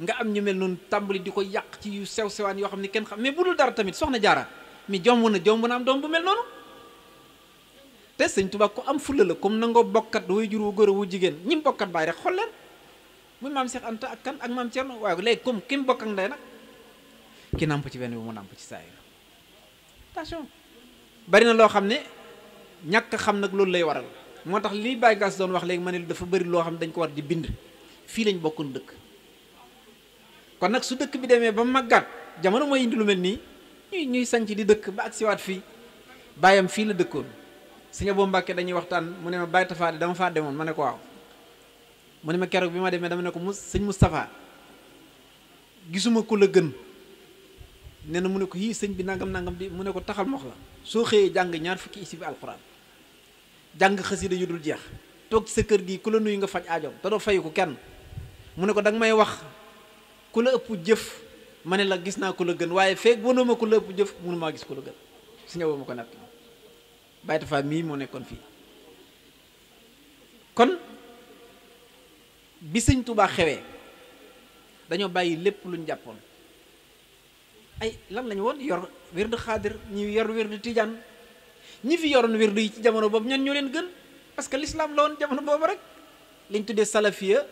nga am ñu mel noonu tàmbali di ko yàq ci yu sew sewaan yoo xam ne kenn xam mais bu dul dara tamit soxna Jaara mi jomb na am doom bu mel noonu te Sëñ Tuubaa ko am fulla la comme nangoo bokkat way jur wu góor wu jigéen ñi mu bokkat bàyyi rek xool leen muy maam Cheikh Anta ak kan ak maam Thierno waaye léegi comme ki mu bokk ak ndey nag ki nàmp ci benn bi mu nàmp ci saa yi attention bari na loo xam ne ñàkk xam nag loolu lay waral moo tax li Baye Gass doon wax léegi ma ne dafa bëri loo xam ne dañ ko war di bind fii lañ bokkoon dëkk kon nag su dëkk bi demee ba màggaat jamono mooy indi lu mel nii ñuy sanc di dëkk ba ak siwaat fii bàyyam fii la dëkkoon Sëñ Abo Mbàkke dañuy waxtaan mu ne ma Baye Tafa dama faa demoon ma ne ko waaw mu ne ma keroog bi ma demee dama ne ko sëñ Moustapha gisuma ku la gën nee na mu ne ko yii sëñ bi nangam di mu ne ko taxal mox la soo xëyee jàng ñaar fukki isib alxuraan jàng xasida yu dul jeex toog ci sa kër gi ku la nuyu nga faj aajoom te doo fayu ko kenn mu ne ko danga may wax ku la ëpp jëf ma ne la gis naa ku la gën waaye feeg wanoo ma ku la ëpp jëf mënu maa gis ku la gën su ñëwoo ma ko nett Baye Tafa mii moo nekkoon fii kon bi Sëñ Tuubaa xewee dañoo bàyyi lépp luñ jàppoon ay lan lañu woon yor wirdu xaadir ñi yor wirdu tijaan ñi fi yoroon wirdu yi ci jamono boobu ñan ñoo leen gën parce que l'islam la woon jamono boobu rek liñ tuddee salafiya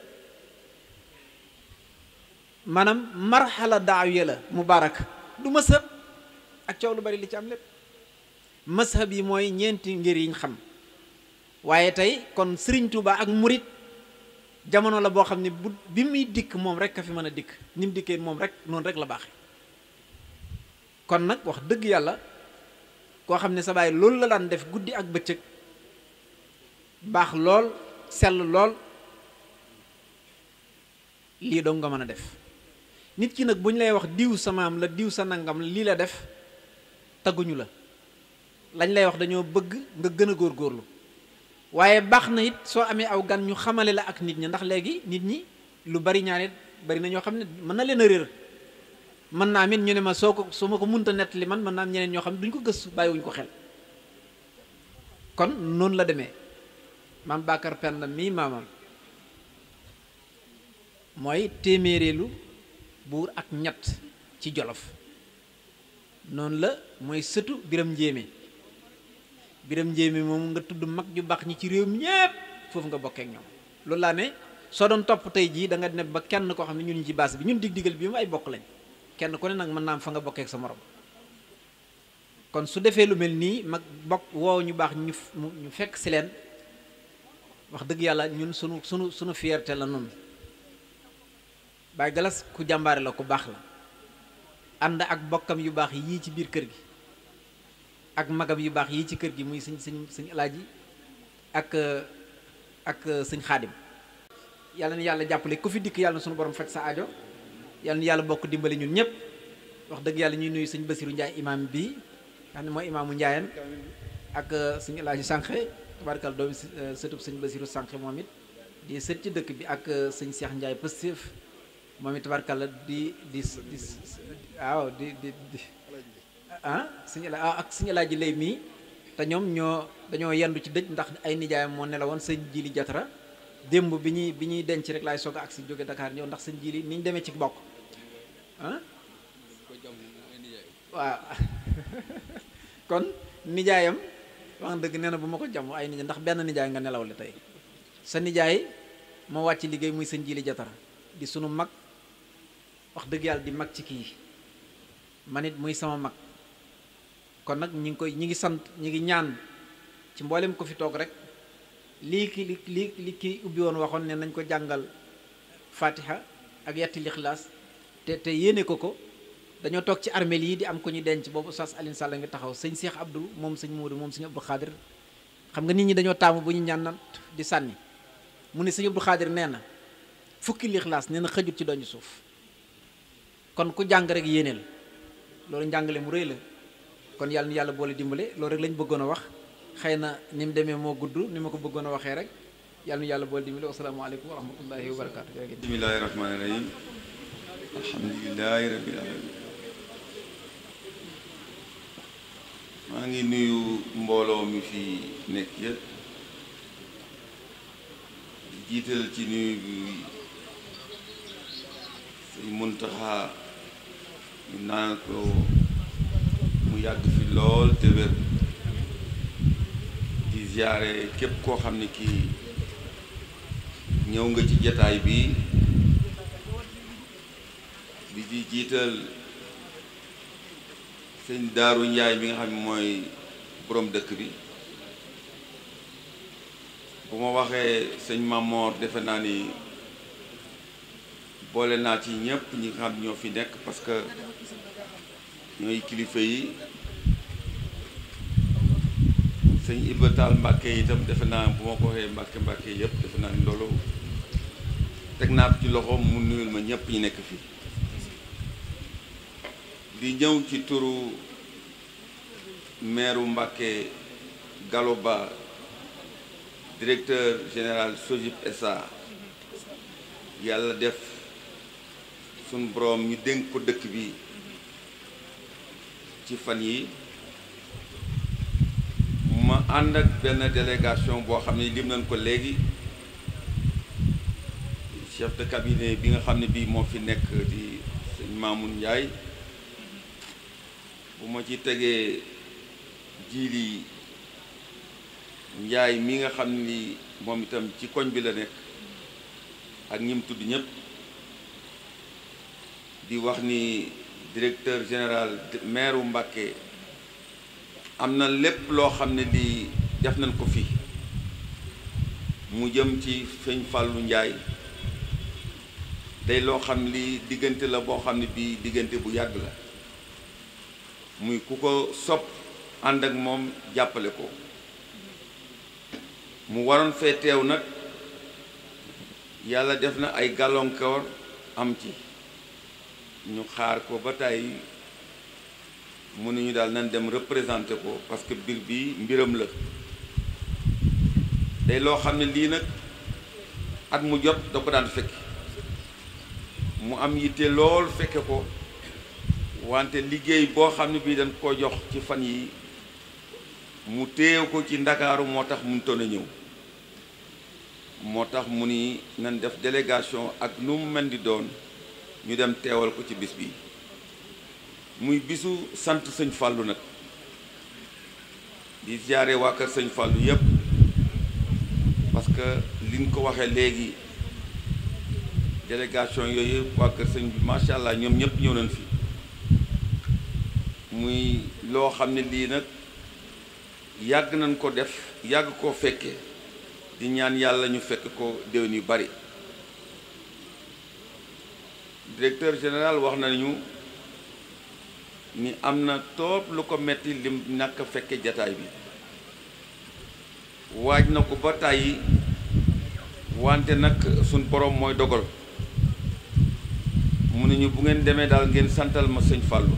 maanaam marxala daawiya la mubarak du mazhab ak coow lu bari li ci am lépp mazhab yi mooy ñeenti ngir yiñ xam waaye tey kon Sëriñ Tuubaa ak murit jamono la boo xam ne bi muy dikk moom rek a fi mën a dikk ni mu dikkee moom rek noonu rek la baaxe kon nag wax dëgg yàlla koo xam ne sa baay loolu la daan def guddi ak bëccëg baax lool sell lool lii dong nga mën a def nit ki nag bu ñu lay wax diw sa maam la diw sa nangam lii la def tagguñu la lañ lay wax dañoo bëgg nga gën a góorgóorlu waaye baax na it soo amee aw gan ñu xamale la ak nit ñi ndax léegi nit ñi lu bari ñaare bari na ñoo xam ne mën na leen a réer mën naa mit ñu ne ma soo ma ko munta nettali man mën naa am ñeneen ñoo xam ne duñ ko gëstu bàyyiwuñ ko xel kon noonu la demee maam Bakar Penda mii maamam mooy téeméereelu buur ak ñett ci Jolof noonu la mooy sëtu Biram Njéeme Biram Njéeme moom nga tudd mag ju baax ñi ci réew mi ñépp foofu nga bokkee ak ñoom loolu laa ne soo doon topp tey jii da nga ne ba kenn koo xam ne ñun ci baas bi ñun dig-digal bi mu ay bokk lañ kenn ku ne nag mën naa am fa nga bokkee ak sa morom kon su defee lu mel nii mag bokk woow ñu baax ñu fekk si leen wax dëgg yàlla ñun sunu fierté la noonu Baye Galas ku jàmbaare la ku baax la ànd ak bokkam yu baax yii ci biir kër gi ak magam yu baax yii ci kër gi muy sëñ Alaaji ak sëñ Xaadim. yàlla na yàlla jàppale ku fi dikk yàlla na sunu borom faj sa aajo yàlla na yàlla bokk dimbali ñun ñëpp. wax dëgg yàlla ñuy nuyu sëñ Basiru Njaay imaam bi xam ne mooy imaamu Njaayeen ak sëñ Alaaji Sànqe tabaarkal doomi sëtub sëñ Basiru Sànqe moom it di sët ci dëkk bi ak sëñ Seex Njaay Pastef moom it tabaarkal di waaw ak sëñ Alaaji Lay mii te ñoom dañoo yendu ci dëj ndax ay nijaayam moo nelawoon sëñ Jili Jatara démb bi ñuy denc rek laay soog a ak si jóge Dakar ñëw ndax sëñ Jili ni ñu demee ci bokk waaw kon nijaayam wax dëgg nee na bu ma ko jàmm ay nijaay ndax benn nijaay nga nelaw le tey sa nijaay moo wàcc liggéey muy sëñ Jili Jatara di sunu mag wax dëgg yàlla di mag ci kii man it muy sama mag kon nag ñi ngi sant ñi ngi ñaan ci mboolem ko fi toog rek lii ki ubbi woon waxoon ne nañ ko jàngal fatiha ak yetti lixlaas te yéene ko dañoo toog ci armeel yi di am ko ñu denc boobu Oustaz Alioune Sall nga taxaw sëñ Cheikh Abdou moom sëñ Modou moom sëñ Abdou Khadir xam nga nit ñi dañoo taamu bu ñu ñaan di sànni mu ne sëñ Abdou Khadir nee na fukki lixlaas nee na xëjut ci doñu suuf kon ku jàng rek yéeneel loolu njàngale mu rëy la kon yàlla na yàlla boole dimbale loolu rek lañ bëggoon a wax xëy na ni mu demee moo gudd ni ma ko bëggoon a waxee rek yàlla na yàlla boole dimbale wasalaamaaleykum wa rahmatullahi wa barakaatu. bismillahi rahmaani rahim alhamdulilahi rabbil alamin maa ngi nuyu mbooloo mi fi nekk yëpp di jiital ci nuyu bi sëñ Muntaxa ñu naan ko mu yàgg fi lool te wér di ziyaare képp koo xam ne kii ñëw nga ci jataay bi di jiital sëñ Daaru Njaay bi nga xam ne mooy boroom dëkk bi bu ma waxee sëñ Mamor defe naa ni boole naa ci ñëpp ñi nga xam ñoo fi nekk parce que ñooy kilifa yi sëñ Ibra Taal Mbàkke itam defe naa bu ma ko waxee Mbàkke yëpp defe naa ni loolu teg naa ko ci loxo mu nuyul ma ñëpp ñi nekk fii di ñëw ci turu meeru Mbàkke Gallo Ba directeur général SOGIP SA yàlla def suñ boroom ñu dénk ko dëkk bi ci fan yi ma ànd ak benn délégation boo xam ne lim nañ ko léegi chef de cabinet bi nga xam ne bii moo fi nekk di sëñ Mamoun Ndiaye bu ma ci tegee Jili Njaay mi nga xam ni moom itam ci koñ bi la nekk ak ñim tudd ñëpp di wax ni directeur général maire u Mbàkke am na lépp loo xam ne lii def nañ ko fi mu jëm ci sëñ Fàllu Njaay day loo xam li diggante la boo xam ne bii diggante bu yàgg la muy ku ko sopp ànd ak moom jàppale ko mu waroon fee teew nag yàlla def na ay gàllankoor am ci ñu xaar ko ba tey mu ne ñu daal nañ dem représenter ko parce que mbir bi mbiram la day loo xam ne lii nag at mu jot da ko daan fekk mu am yitte lool fekke ko wante liggéey boo xam ne bii dañ koo jox ci fan yi mu téew ko ci Ndakaaru moo tax mu toon a ñëw moo tax mu ni nañ def délégation ak nu mu mel di doon ñu dem teewal ko ci bis bi muy bisu sant sëñ Fàllu nag di ziare waa kër sëñ Fàllu yépp parce que liñ ko waxee léegi délégation yooyu waa kër sëñ bi macha allah ñoom ñëpp ñëw nañ fi muy loo xam ne lii nag yàgg nañ ko def yàgg koo fekkee di ñaan yàlla ñu fekk ko déwén yu bari directeur général wax nañu ni am na toop lu ko metti lim ñàkk a fekke jataay bi waaj na ko ba tàyyi wante nag suñ borom mooy dogal mu ne ñu bu ngeen demee daal ngeen santal ma sëñ Fallou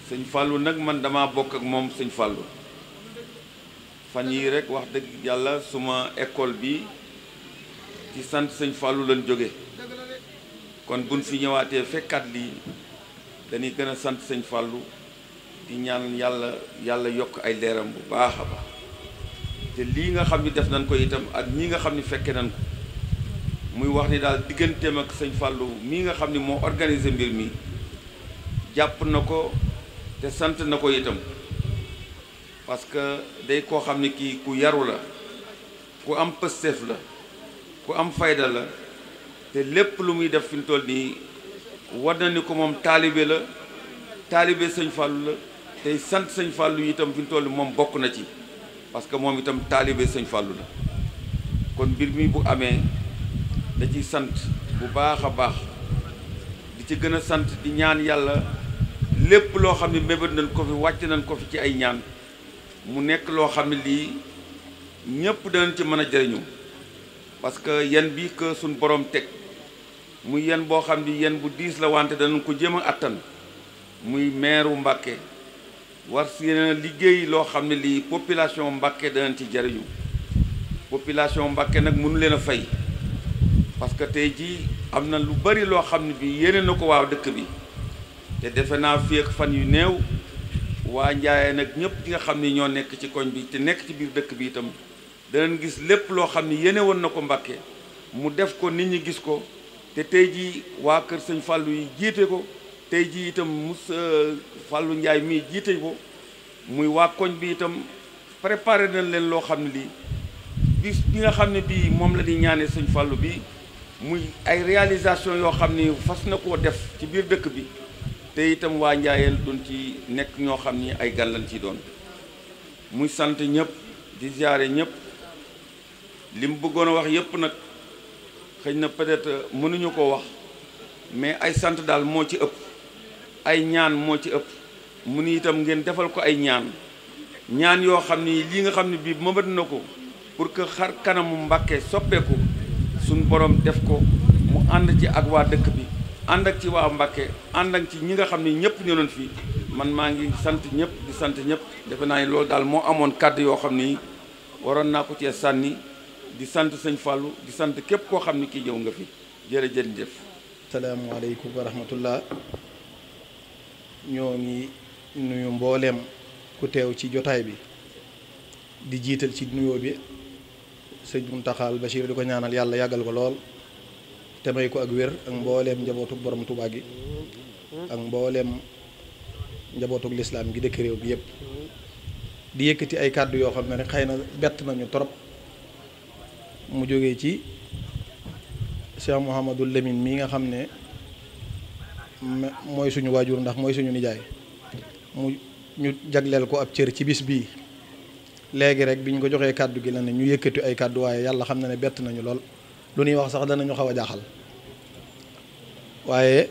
sëñ Fallou nag man dama bokk ak moom sëñ Fallou fan yii rek wax dëgg yàlla suma école bi ci sant sëñ Fallou lañ jóge kon buñ fi ñëwaatee fekkaat lii dañuy gën a sant sëñ Fallou di ñaan yàlla yokk ay leeram bu baax a baax te lii nga xam ni def nañ ko itam ak ñi nga xam ni fekke nañ ko muy wax ni daal digganteem ak sëñ Fallou mii nga xam ni moo organisé mbir mi jàpp na ko te sant na ko itam parce que day koo xam ni kii ku yaru la ku am pësteef la ku am fayda la te lépp lu muy def fi mu toll nii war na ni ko moom taalibe la taalibe sëñ Fallou la tey sant sëñ Fallou itam fi mu toll nii moom bokk na ci parce que moom itam taalibe sëñ Fallou la kon mbir mi bu amee da ciy sant bu baax a baax di ci gën a sant di ñaan yàlla lépp loo xam ne mébét nañ ko fi wàcc nañ ko fi ci ay ñaan mu nekk loo xam ne lii ñëpp danañ ci mën a jëriñu parce que yen bi que suñ borom teg muy yen boo xam ni yen bu diis la wante danañ ko jéem a attan muy meeru Mbàkke war si yeneen liggéey loo xam ne lii population Mbàkke danañ ci jëriñu population Mbàkke nag mënu leen a fay parce que tey jii am na lu bari loo xam ne bi yéene na ko waaw dëkk bi te defe naa fii ak fan yu néew waa Njaayeen nag ñëpp ñi nga xam ni ñoo nekk ci koñ bi te nekk ci biir dëkk bi itam danañ gis lépp loo xam ni yéene woon na ko Mbàkke mu def ko nit ñi gis ko te tey jii waa kër sëñ Fallou yi jiite ko tey jii itam Fallou Ndiaye mii jiite ko muy waa koñ bi itam préparé nañ leen loo xam ne lii bis bi nga xam ne bii moom la di ñaanee sëñ Fallou bi muy ay réalisation yoo xam ni fas na koo def ci biir dëkk bi te itam waa Njaayeen doon ci nekk ñoo xam ni ay gan lañ ci doon muy sant ñëpp di ziare ñëpp li mu bëggoon a wax yëpp nag xëy na peut-être mënuñu ko wax mais ay sant daal moo ci ëpp ay ñaan moo ci ëpp mu ni itam ngeen defal ko ay ñaan yoo xam ni lii nga xam ne bii mëbët na ko pour que xar kanamu Mbàkke soppeeku suñ borom def ko mu ànd ci ak waa dëkk bi ànd ak ci waa Mbàkke ànd ak ci ñi nga xam ni ñëpp ñëwoon fii man maa ngi sant ñëpp di sant ñëpp defe naa ni loolu daal moo amoon kàddu yoo xam ni waroon naa ko cee sànni di sant sëñ Fallou di sant képp koo xam ni kii ñëw nga fi jërëjëf. salaamaaleykum wa rahmatullah ñoo ngi nuyu mbooleem ku teew ci jotaay bi di jiital ci nuyoo bi sëñ Muntaxa Bachir di ko ñaanal yàlla yàggal ko lool te may ko ak wér ak mbooleem njabootuk borom Tuubaa gi ak mbooleem njabootuk lislaam gi dëkk réew bi yépp di yëkkati ay kàddu yoo xam ne rek xëy na bett nañu trop mu jógee ci Cheikh Mouhamadul Lamine mii nga xam ne mooy suñu waajur ndax mooy suñu nijaay mu ñu jagleel ko ab cër ci bis bii léegi rek bi ñu ko joxee kàddu gi la ne ñu yëkkati ay kàddu waaye yàlla xam na ne bett nañu lool lu ñuy wax sax danañu xaw a jaaxal waaye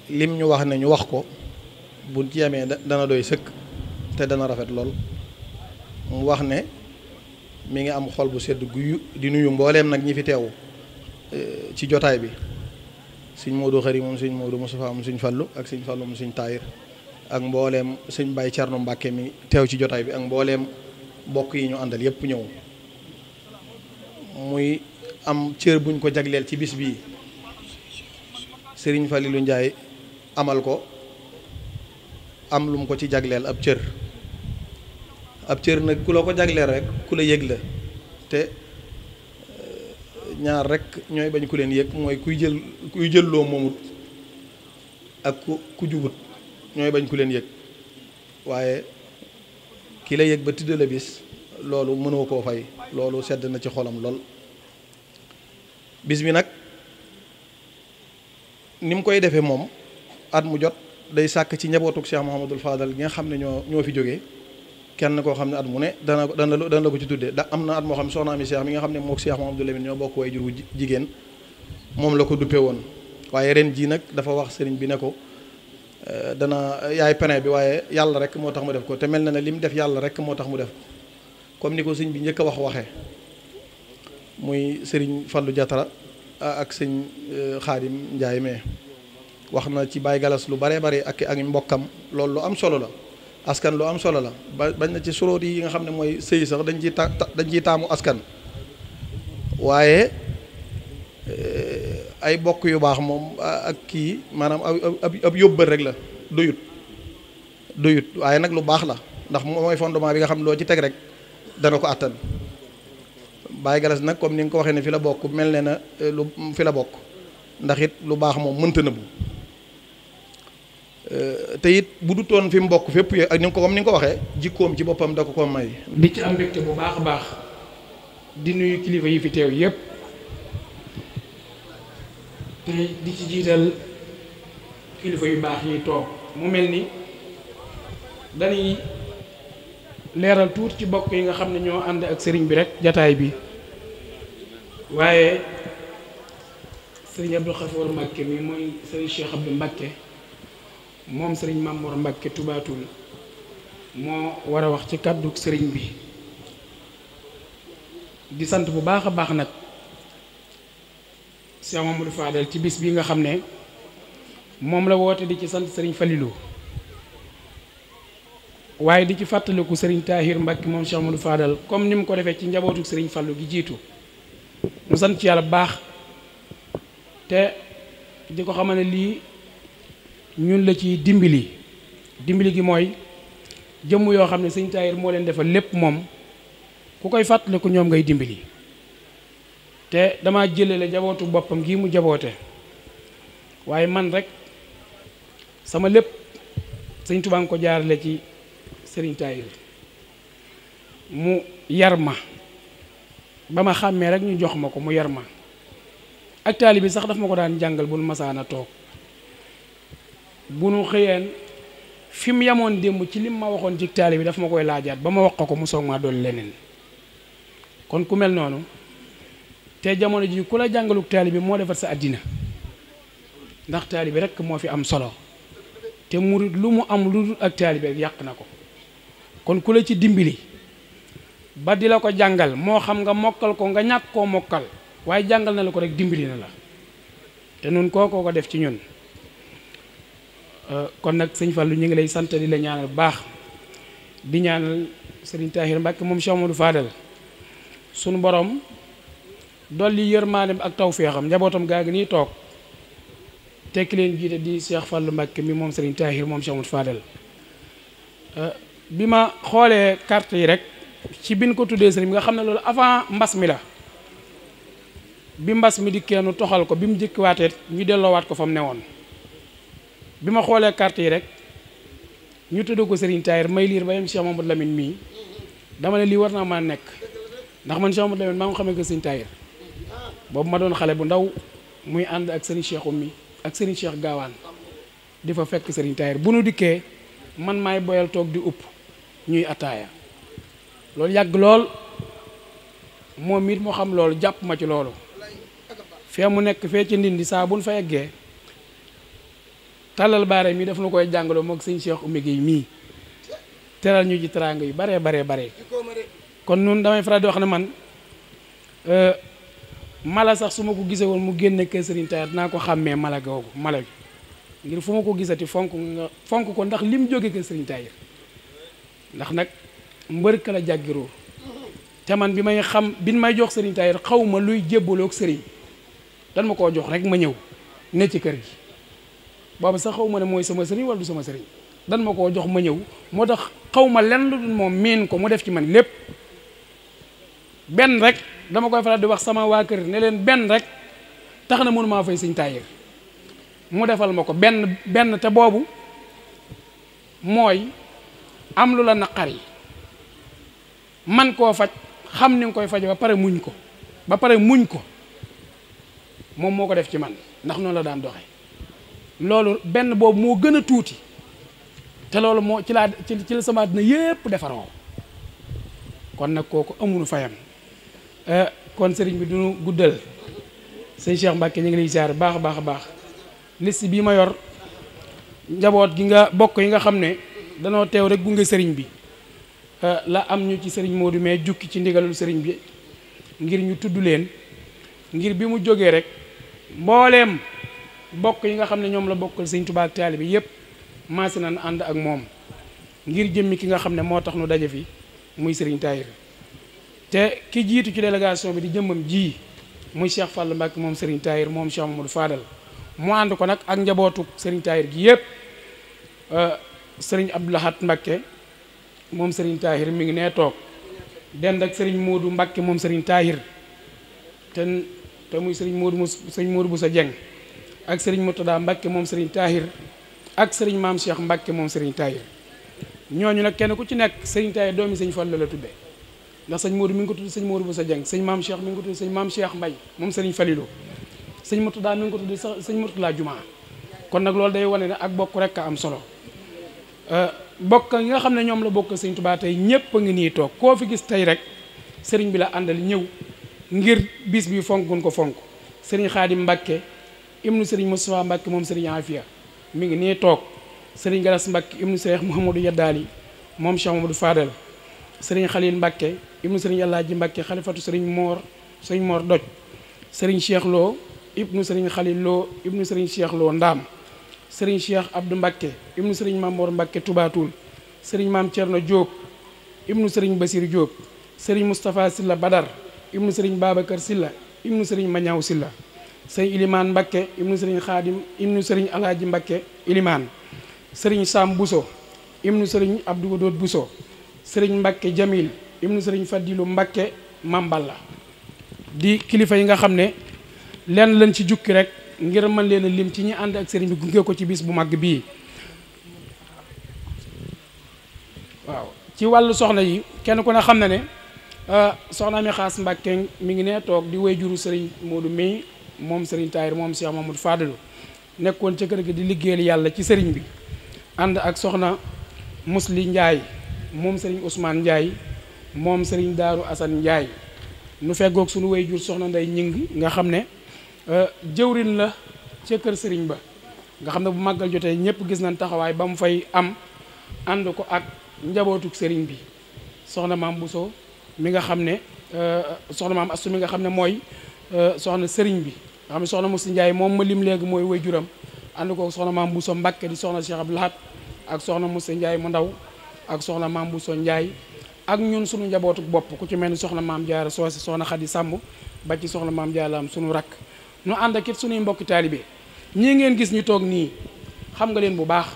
lim ñu wax ne ñu wax ko buñ ci yemee dana doy sëkk te dana rafet lool mu wax ne mi ngi am xol bu sedd guyu di nuyu mbooleem nag ñi fi teew ci jotaay bi sëñ Modou Xari moom sëñ Modou Moustapha moom sëñ Fallu ak sëñ Fallu moom sëñ Taayir ak mbooleem sëñ Baye Thierno Mbacke mi teew ci jotaay bi ak mbooleem mbokk yi ñu àndal yépp ñëw muy am cër buñ ko jagleel ci bis bii Serigne Falilou Ndiaye amal ko am lu mu ko ci jagleel ab cër nag ku la ko jagleel rek ku la yëg la te ñaar rek ñooy bañ ku leen yëg mooy kuy jël loo moomut ak ku jubut ñooy bañ ku leen yëg waaye ki la yëg ba tudd la bis loolu mënoo koo fay loolu sedd na ci xolam lool bis bi nag ni mu koy defee moom at mu jot day sàkk ci njabootuk Cheikh Mouhamadul Fadal gi nga xam ne ñoo fi jógee kenn koo xam ne at mu ne dana la ko ci tuddee da am na at moo xam ne soxna Ami Cheikh mi nga xam ne mook Cheikh Mouhamadou Lamine ñoo bokk way jur wu jigéen moom la ko duppe woon waaye ren jii nag dafa wax sëriñ bi ne ko dana yaay pene bi waaye yàlla rek moo tax mu def ko te mel na ne li mu def yàlla rek moo tax mu def ko comme ni ko sëñ bi njëkk a waxee muy sëriñ Fallou Diatara ak sëñ Xaadim Njaay mais wax na ci Baye Galas lu bare bare ak mbokkam loolu lu am solo la askan lu am solo la bañ na ci suróot yi nga xam ne mooy sëy sax dañ ciy taamu askan waaye ay bokk yu baax moom ak kii maanaam ab yóbbal rek la doyut waaye nag lu baax la ndax mooy fondement bi nga xam ne loo ci teg rek dana ko àttan Baye Galas nag comme ni nga ko waxee ne fi la bokk mel ne na lu fi la bokk ndax it lu baax moom mënta na bu te it bu du toon fi mu bokk fépp yooyu ak ni nga ko comme ni nga ko waxee jikkoom ci boppam da ko may. di ci am mbégte bu baax a baax di nuyu kilifa yi fi teew yépp te di ci jiital kilifa yu baax yi toog mu mel ni dañuy leeral tuuti ci bokk yi nga xam ne ñoo ànd ak sëriñ bi rek jataay bi waaye sëriñ Abdou Khafour Mbacké mi mooy sëriñ Cheikh Abdou Mbacké moom sëriñ Mamour Mbacké Toubatul moo war a wax ci kàddu sëriñ bi di sant bu baax a baax nag Cheikh Mamadou Fadel ci bis bi nga xam ne moom la woote di ci sant sëriñ Falilou waaye di ci fàttaliku sëriñ Tahir Mbacké moom Cheikh Mamadou Fadel comme ni mu ko defee ci njabootu sëriñ Fallou gi jiitu mu sant ci yàlla bu baax te di ko xamal ne lii ñun la ci dimbali gi mooy jëmm yoo xam ne sëñ Tahir moo leen defal lépp moom ku koy fàttaliku ñoom ngay dimbali te dama jëlale jabootu boppam gii mu jaboote waaye man rek sama lépp sëñ Tuubaa nga ko jaarale ci sëriñ Tahir mu yar ma ba ma xàmmee rek ñu jox ma ko mu yar ma ak taali bi sax daf ma ko daan jàngal bu nu masaana toog bu nu xëyeen fi mu yamoon démb ci lim ma waxoon ci taali bi daf ma koy laajaat ba ma wax ko mu soog maa dolli leneen kon ku mel noonu te jamono ji ku la jàngaluk taali bi moo defar sa àddina ndax taali bi rek moo fi am solo te murit lu mu am lu dul ak taali bi rek yàq na ko kon ku la ci dimbali ba di la ko jàngal moo xam nga mokkal ko nga ñàkk koo mokkal waaye jàngal na la ko rek dimbali na la te nun kookoo ko def ci ñun kon nag sëñ Fallou ñu ngi lay sant di la ñaanal bu baax di ñaanal sëriñ Tahir Mbacké moom Cheikh Amadou Fadel sunu borom dolli yërmaaneem ak tawféexam njabootam gaa ngi nii toog tekki leen jiite di Cheikh Fallou Mbacké mi moom sëriñ Tahir moom Cheikh Amadou Fadel bi ma xoolee carte yi rek ci bin ko tuddee sëriñ bi nga xam ne loolu avant mbas mi la bi mbas mi di kenn toxal ko bi mu jëkkiwaatee ñu delloowaat ko fa mu newoon bi ma xoolee carte yi rek ñu tudd ko Serigne Tahir may liir ba yem Cheikh Mamadou Lamine mii dama ne lii war naa maa nekk ndax man Cheikh Mamadou Lamine maa ngi xamee ko Serigne Tahir boobu ma doon xale bu ndaw muy ànd ak Serigne Cheikh Oumy ak Serigne Cheikh Gaawaan di fa fekk Serigne Tahir bu nu dikkee man maay boyal toog di upp ñuy ataaya loolu yàgg lool moom it moo xam loolu jàpp ma ci loolu fee mu nekk fee ci ndindi saa bu nu fa eggee tàllal baare mii daf na koy jàngaloo moog sëñ Cheikh Oumy Guèye mii teral ñu ci teraanga yu bare kon nun damay faral di wax ne man mala sax su ma ko gisee woon mu génne kër Serigne Tahir dinaa ko xàmmee mala googu mala gi ngir fu ma ko gisati fonk ko ndax lim jóge kër Serigne Tahir ndax nag mbër ka la jàggiroo te man bi may jox Serigne Tahir xaw ma luy jébbaloog Serigne dan ma koo jox rek ma ñëw ne ci kër gi boobu sax xaw ma ne mooy sama sëriñ wala du sama sëriñ dan ma koo jox ma ñëw moo tax xaw ma lenn lu dul moom miin ko mu def ci man lépp benn rek dama koy faral di wax sama waa kër ne leen benn rek tax na mënumaa fay Serigne Tahir mu defal ma ko benn te boobu mooy am lu la naqari man koo faj xam ni nga koy faje ba pare muñ ko moom moo ko def ci man ndax noonu la daan doxe loolu benn boobu moo gën a tuuti te loolu moo ci la sama àddina yépp defaroo kon nag kooku amunu fayam kon sëriñ bi duñu guddal sëñ Cheikh Mbacké ñu ngi lay ziar baax a baax liste bii ma yor njaboot gi nga bokk yi nga xam ne danoo teew rek gunge sëriñ bi la am ñu ci sëriñ Modou mais jukki ci ndigalul sëriñ bi ngir ñu tudd leen ngir bi mu jógee rek mbooleem bokk yi nga xam ne ñoom la bokkal sëriñ Tuubaa ak taalibe bi yépp maasi nañ ànd ak moom ngir jëmmi ki nga xam ne moo tax nu daje fi muy sëriñ Tahir te ki jiitu ci délégation bi di jëmmam ji muy Cheikh Fall Mbacke moom sëriñ Tahir moom Cheikh Mamadou Fadal mu ànd ko nag ak njabootu sëriñ Tahir gi yépp sëriñ Abdou Lahat Mbacke moom sëriñ Tahir mi ngi nee toog dend ak sëriñ Modou Mbacke moom sëriñ Tahir te muy sëriñ Modou Boussa Dieng ak sëriñ Murtada Mbacke moom sëriñ Tahir ak sëriñ Maam Cheikh Mbacke moom sëriñ Tahir ñooñu nag kenn ku ci nekk sëriñ Tahir doomi sëñ Fall la tuddee ndax sëñ Modou mi ngi ko tudd sëñ Modou Boussa Dieng sëñ Maam Cheikh mi ngi ko tudd sëñ Maam Cheikh Mbay moom sëriñ Falilou sëñ Murtada mi ngi ko tudd sëñ Murtada Jumaa kon nag loolu day wane ne ak bokk rek a am solo bokk yi nga xam ne ñoom la bokk sëñ Tuubaa tey ñépp a ngi nii toog koo fi gis tey rek sëriñ bi la àndal ñëw ngir bis bi fonk gun ko fonk sëriñ Xaadim Mbàkke ibnu sëriñ Moustapha Mbàkke moom sëriñ Afia mi ngi nii toog sëriñ Galas Mbàkke ibnu Cheikh Mouhamadou Yaddaali moom Cheikh Mamadou Fadel sëriñ Xalil Mbàkke ibnu sëriñ Alaaji Mbàkke xalifatu sëriñ Moor Doj sëriñ Cheikh Lo ibnu sëriñ Xalil Lo ibnu sëriñ Cheikh Lo Ndaam sëriñ Cheikh Abdou Mbacke ibnu sëriñ Mamor Mbacke Toubatul sëriñ Maam Thierno Diop ibnu sëriñ Basir Diop sëriñ Moustapha Silla Badar ibnu sëriñ Babacar Silla ibnu sëriñ Mañaaw Silla sëriñ Ilimaan Mbacke ibnu sëriñ Xaadim ibnu sëriñ Alaaji Mbacke Ilimaan sëriñ Sam Bousso ibnu sëriñ Abdou Wadoot Bousso sëriñ Mbacke Jamil ibnu sëriñ Fadilu Mbacke Mamballa di kilifa yi nga xam ne lenn lañ ci jukki rek ngir mën leen a lim ci ñi ànd ak sëriñ bi gunge ko ci bis bu mag bii waaw ci wàllu soxna yi kenn ku ne xam na ne soxna mi xaas Mbàkke mi ngi ne toog di way juru sëriñ Modou mi moom sëriñ Tahir moom Cheikh Mamadou Fadilou nekkoon ca kër gi di liggéeyal yàlla ci sëriñ bi ànd ak soxna Musli Njaay moom sëriñ Ousmane Njaay moom sëriñ Daaru Asan Njaay nu feggoog suñu way jur soxna Nday Ñing nga xam ne jëwrin la ca kër sëriñ ba nga xam ne bu màggal jotee ñëpp gis nañ taxawaay ba mu fay am ànd ko ak njabootuk sëriñ bi soxna maam Bousso mi nga xam ne soxna maam Astu mi nga xam ne mooy soxna sëriñ bi nga xam ne soxna Musi Njaay moom ma lim léegi mooy way juram ànd ko soxna maam Bousso Mbàkke di soxna Cheikh Abdou Lahat ak soxna Musi Njaay mu ndaw ak soxna maam Bousso Njaay ak ñun sunu njabootuk bopp ku ci mel ni soxna maam Jaara Soose soxna Xadi Sàmb ba ci soxna maam Jaara am sunu rakk nu ànd ak it suñuy mbokki taalibe ñii ngeen gis ñu toog nii xam nga leen bu baax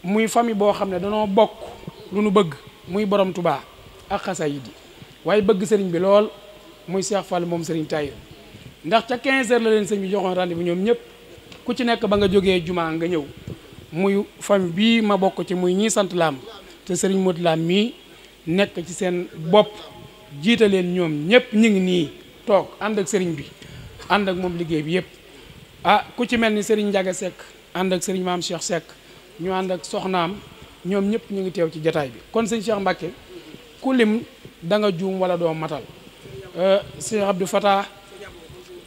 muy famille boo xam ne danoo bokk lu nu bëgg muy borom Touba ak xasaayid yi waaye bëgg sëriñ bi lool muy Cheikh Fall moom sëriñ Tahir ndax ca 15 heures la leen sëriñ bi joxoon rendez-vous ñoom ñëpp ku ci nekk ba nga jógee jumaa nga ñëw muy famille bii ma bokk ci muy ñii sant Lam te sëriñ Modou Lam mii nekk ci seen bopp jiite leen ñoom ñëpp ñu ngi nii toog ànd ak sëriñ bi ànd ak moom liggéey bi yëpp ku ci mel ni Serigne Ndiaga Seck ànd ak Serigne Maam Cheikh Seck ñu ànd ak soxnaam ñoom ñëpp ñu ngi teew ci jataay bi kon sëñ Cheikh Mbacke ku lim da nga juum wala doo matal sëñ Abdou Fatah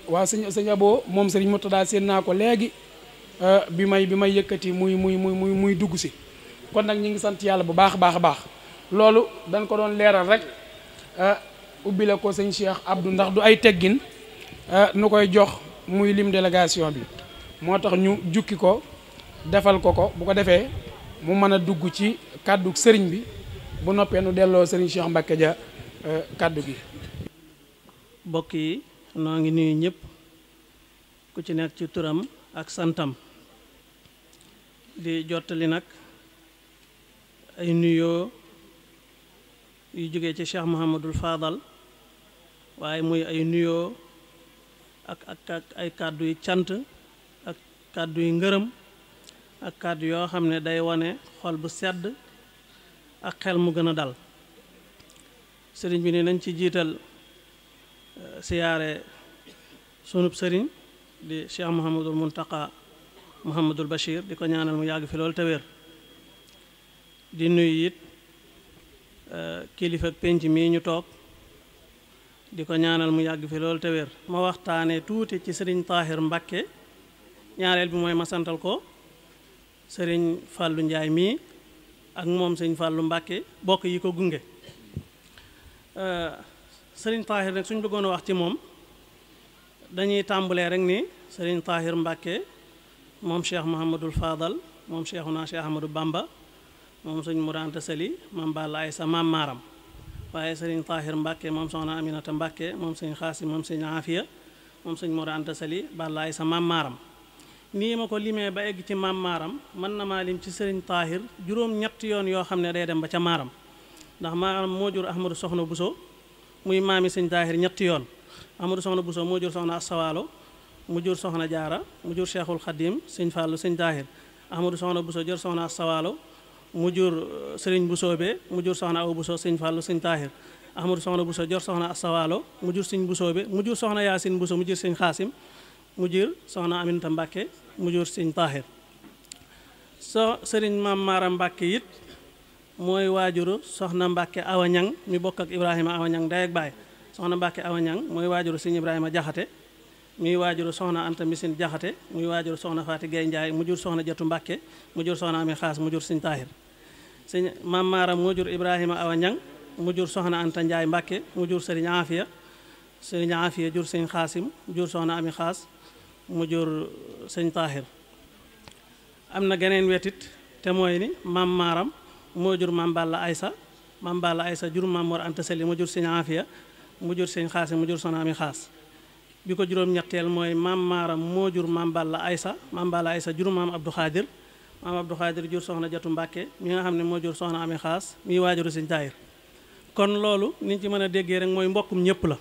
waaw sëñ Abo moom Serigne Murtada seen naa ko léegi bi may yëkkati muy dugg si kon nag ñu ngi sant yàlla bu baax a baax loolu dañ ko doon leeral rek ubbi la ko sëñ Cheikh Abdou ndax du ay teggin nu koy jox muy lim délégation bi moo tax ñu jukki ko defal ko bu ko defee mu mën a dugg ci kàddu sëriñ bi bu noppee nu delloo sëriñ Cheikh Mbacke Dia kàddu gi. mbokk yi noo ngi nuyu ñëpp ku ci nekk ci turam ak santam di jottali nag ay nuyoo yu jógee ci Cheikh Mouhamadul Fadal waaye muy ay nuyoo ak ay kàddu yu cant ak kàddu yu ngërëm ak kàddu yoo xam ne day wane xol bu sedd ak xel mu gën a dal sëriñ bi ne nañ ci jiital siyaare sunub sëriñ di Cheikh Mouhamadul Muntaqa Mouhamadul Bachir di ko ñaanal mu yàgg fi loolu te wér di nuyu it kilifa ak penc mii ñu toog di ko ñaanal mu yàgg fi loolu te wér ma waxtaane tuuti ci sëriñ Tahir Mbacke ñaareel bi mooy ma santal ko sëriñ Fallou Ndiaye mii ak moom sëriñ Fallou Mbàkke bokk yi ko gunge sëriñ Tahir nag suñ bëggoon a wax ci moom dañuy tàmbalee rek ni sëriñ Tahir Mbàkke moom Cheikh Mouhamadul Fadal moom Cheikhuna Cheikh Ahmadou Bamba moom sëñ Mourou Anta Sali maam Balla Aysa maam Maaram waaye sëriñ Tahir Mbàkke moom soxna Aminata Mbàkke moom sëñ Xaasim moom sëñ Afiya moom sëñ Mourou Anta Sali Balla Aysa maam Maaram nii ma ko limee ba egg ci maam Maaram mën na maa lim ci sëriñ Tahir juróom-ñett yoon yoo xam ne day dem ba ca Maaram ndax Maaram moo jur Ahmadou Soxna Buso muy maami sëñ Tahir ñetti yoon Ahmadou Soxna Buso moo jur soxna Asawaalo mu jur soxna Jaara mu jur Cheikhul Khadim sëñ Fàllu sëñ Tahir Ahmadou Soxna Buso jur soxna Asawaalo mu jur sëriñ Busoobe mu jur soxna Awa Buso sëñ Fàllu sëñ Tahir Ahmadou Soxna Buso jur soxna Asawaalo mu jur sëñ Busoobe mu jur soxna Yaasin Buso mu jur sëñ Xaasim mu jur soxna Aminata Mbàkke mu jur sëñ Tahir sëriñ maam Maaram Mbàkke it mooy waajuru soxna Mbàkke Awa Ñang mi bokk ak Ibrahima Awa Ñang ndey ak baay soxna Mbàkke Awa Ñang mooy waajuru sëñ Ibrahima Jaxate muy waajuru soxna Anta Misin Jaxate muy waajuru soxna Faati Gay Njaay mu jur soxna Jatu Mbàkke mu jur soxna Ami Xaas mu jur sëñ Tahir sëñ maam Maaram moo jur Ibrahima Awa Ñang mu jur soxna Anta Njaay Mbàkke mu jur sëriñ Afiya jur sëñ Xaasim mu jur soxna Ami Xaas mu jur sëñ Tahir am na geneen wetit te mooy ni maam Maaram moo jur maam Balla Aysa jur maam Mor Anta Sali mu jur sëñ Afiya mu jur sëñ Xaasim mu jur soxna Ami Xaas bi ko juróom-ñetteel mooy maam Maaram moo jur maam Balla Aysa jur maam Abdou Khadir jur soxna Jatu Mbàkke mi nga xam ne moo jur soxna Ami Xaas mi waajuru sëñ Tahir kon loolu niñ ci mën a déggee rek mooy mbokkum ñëpp la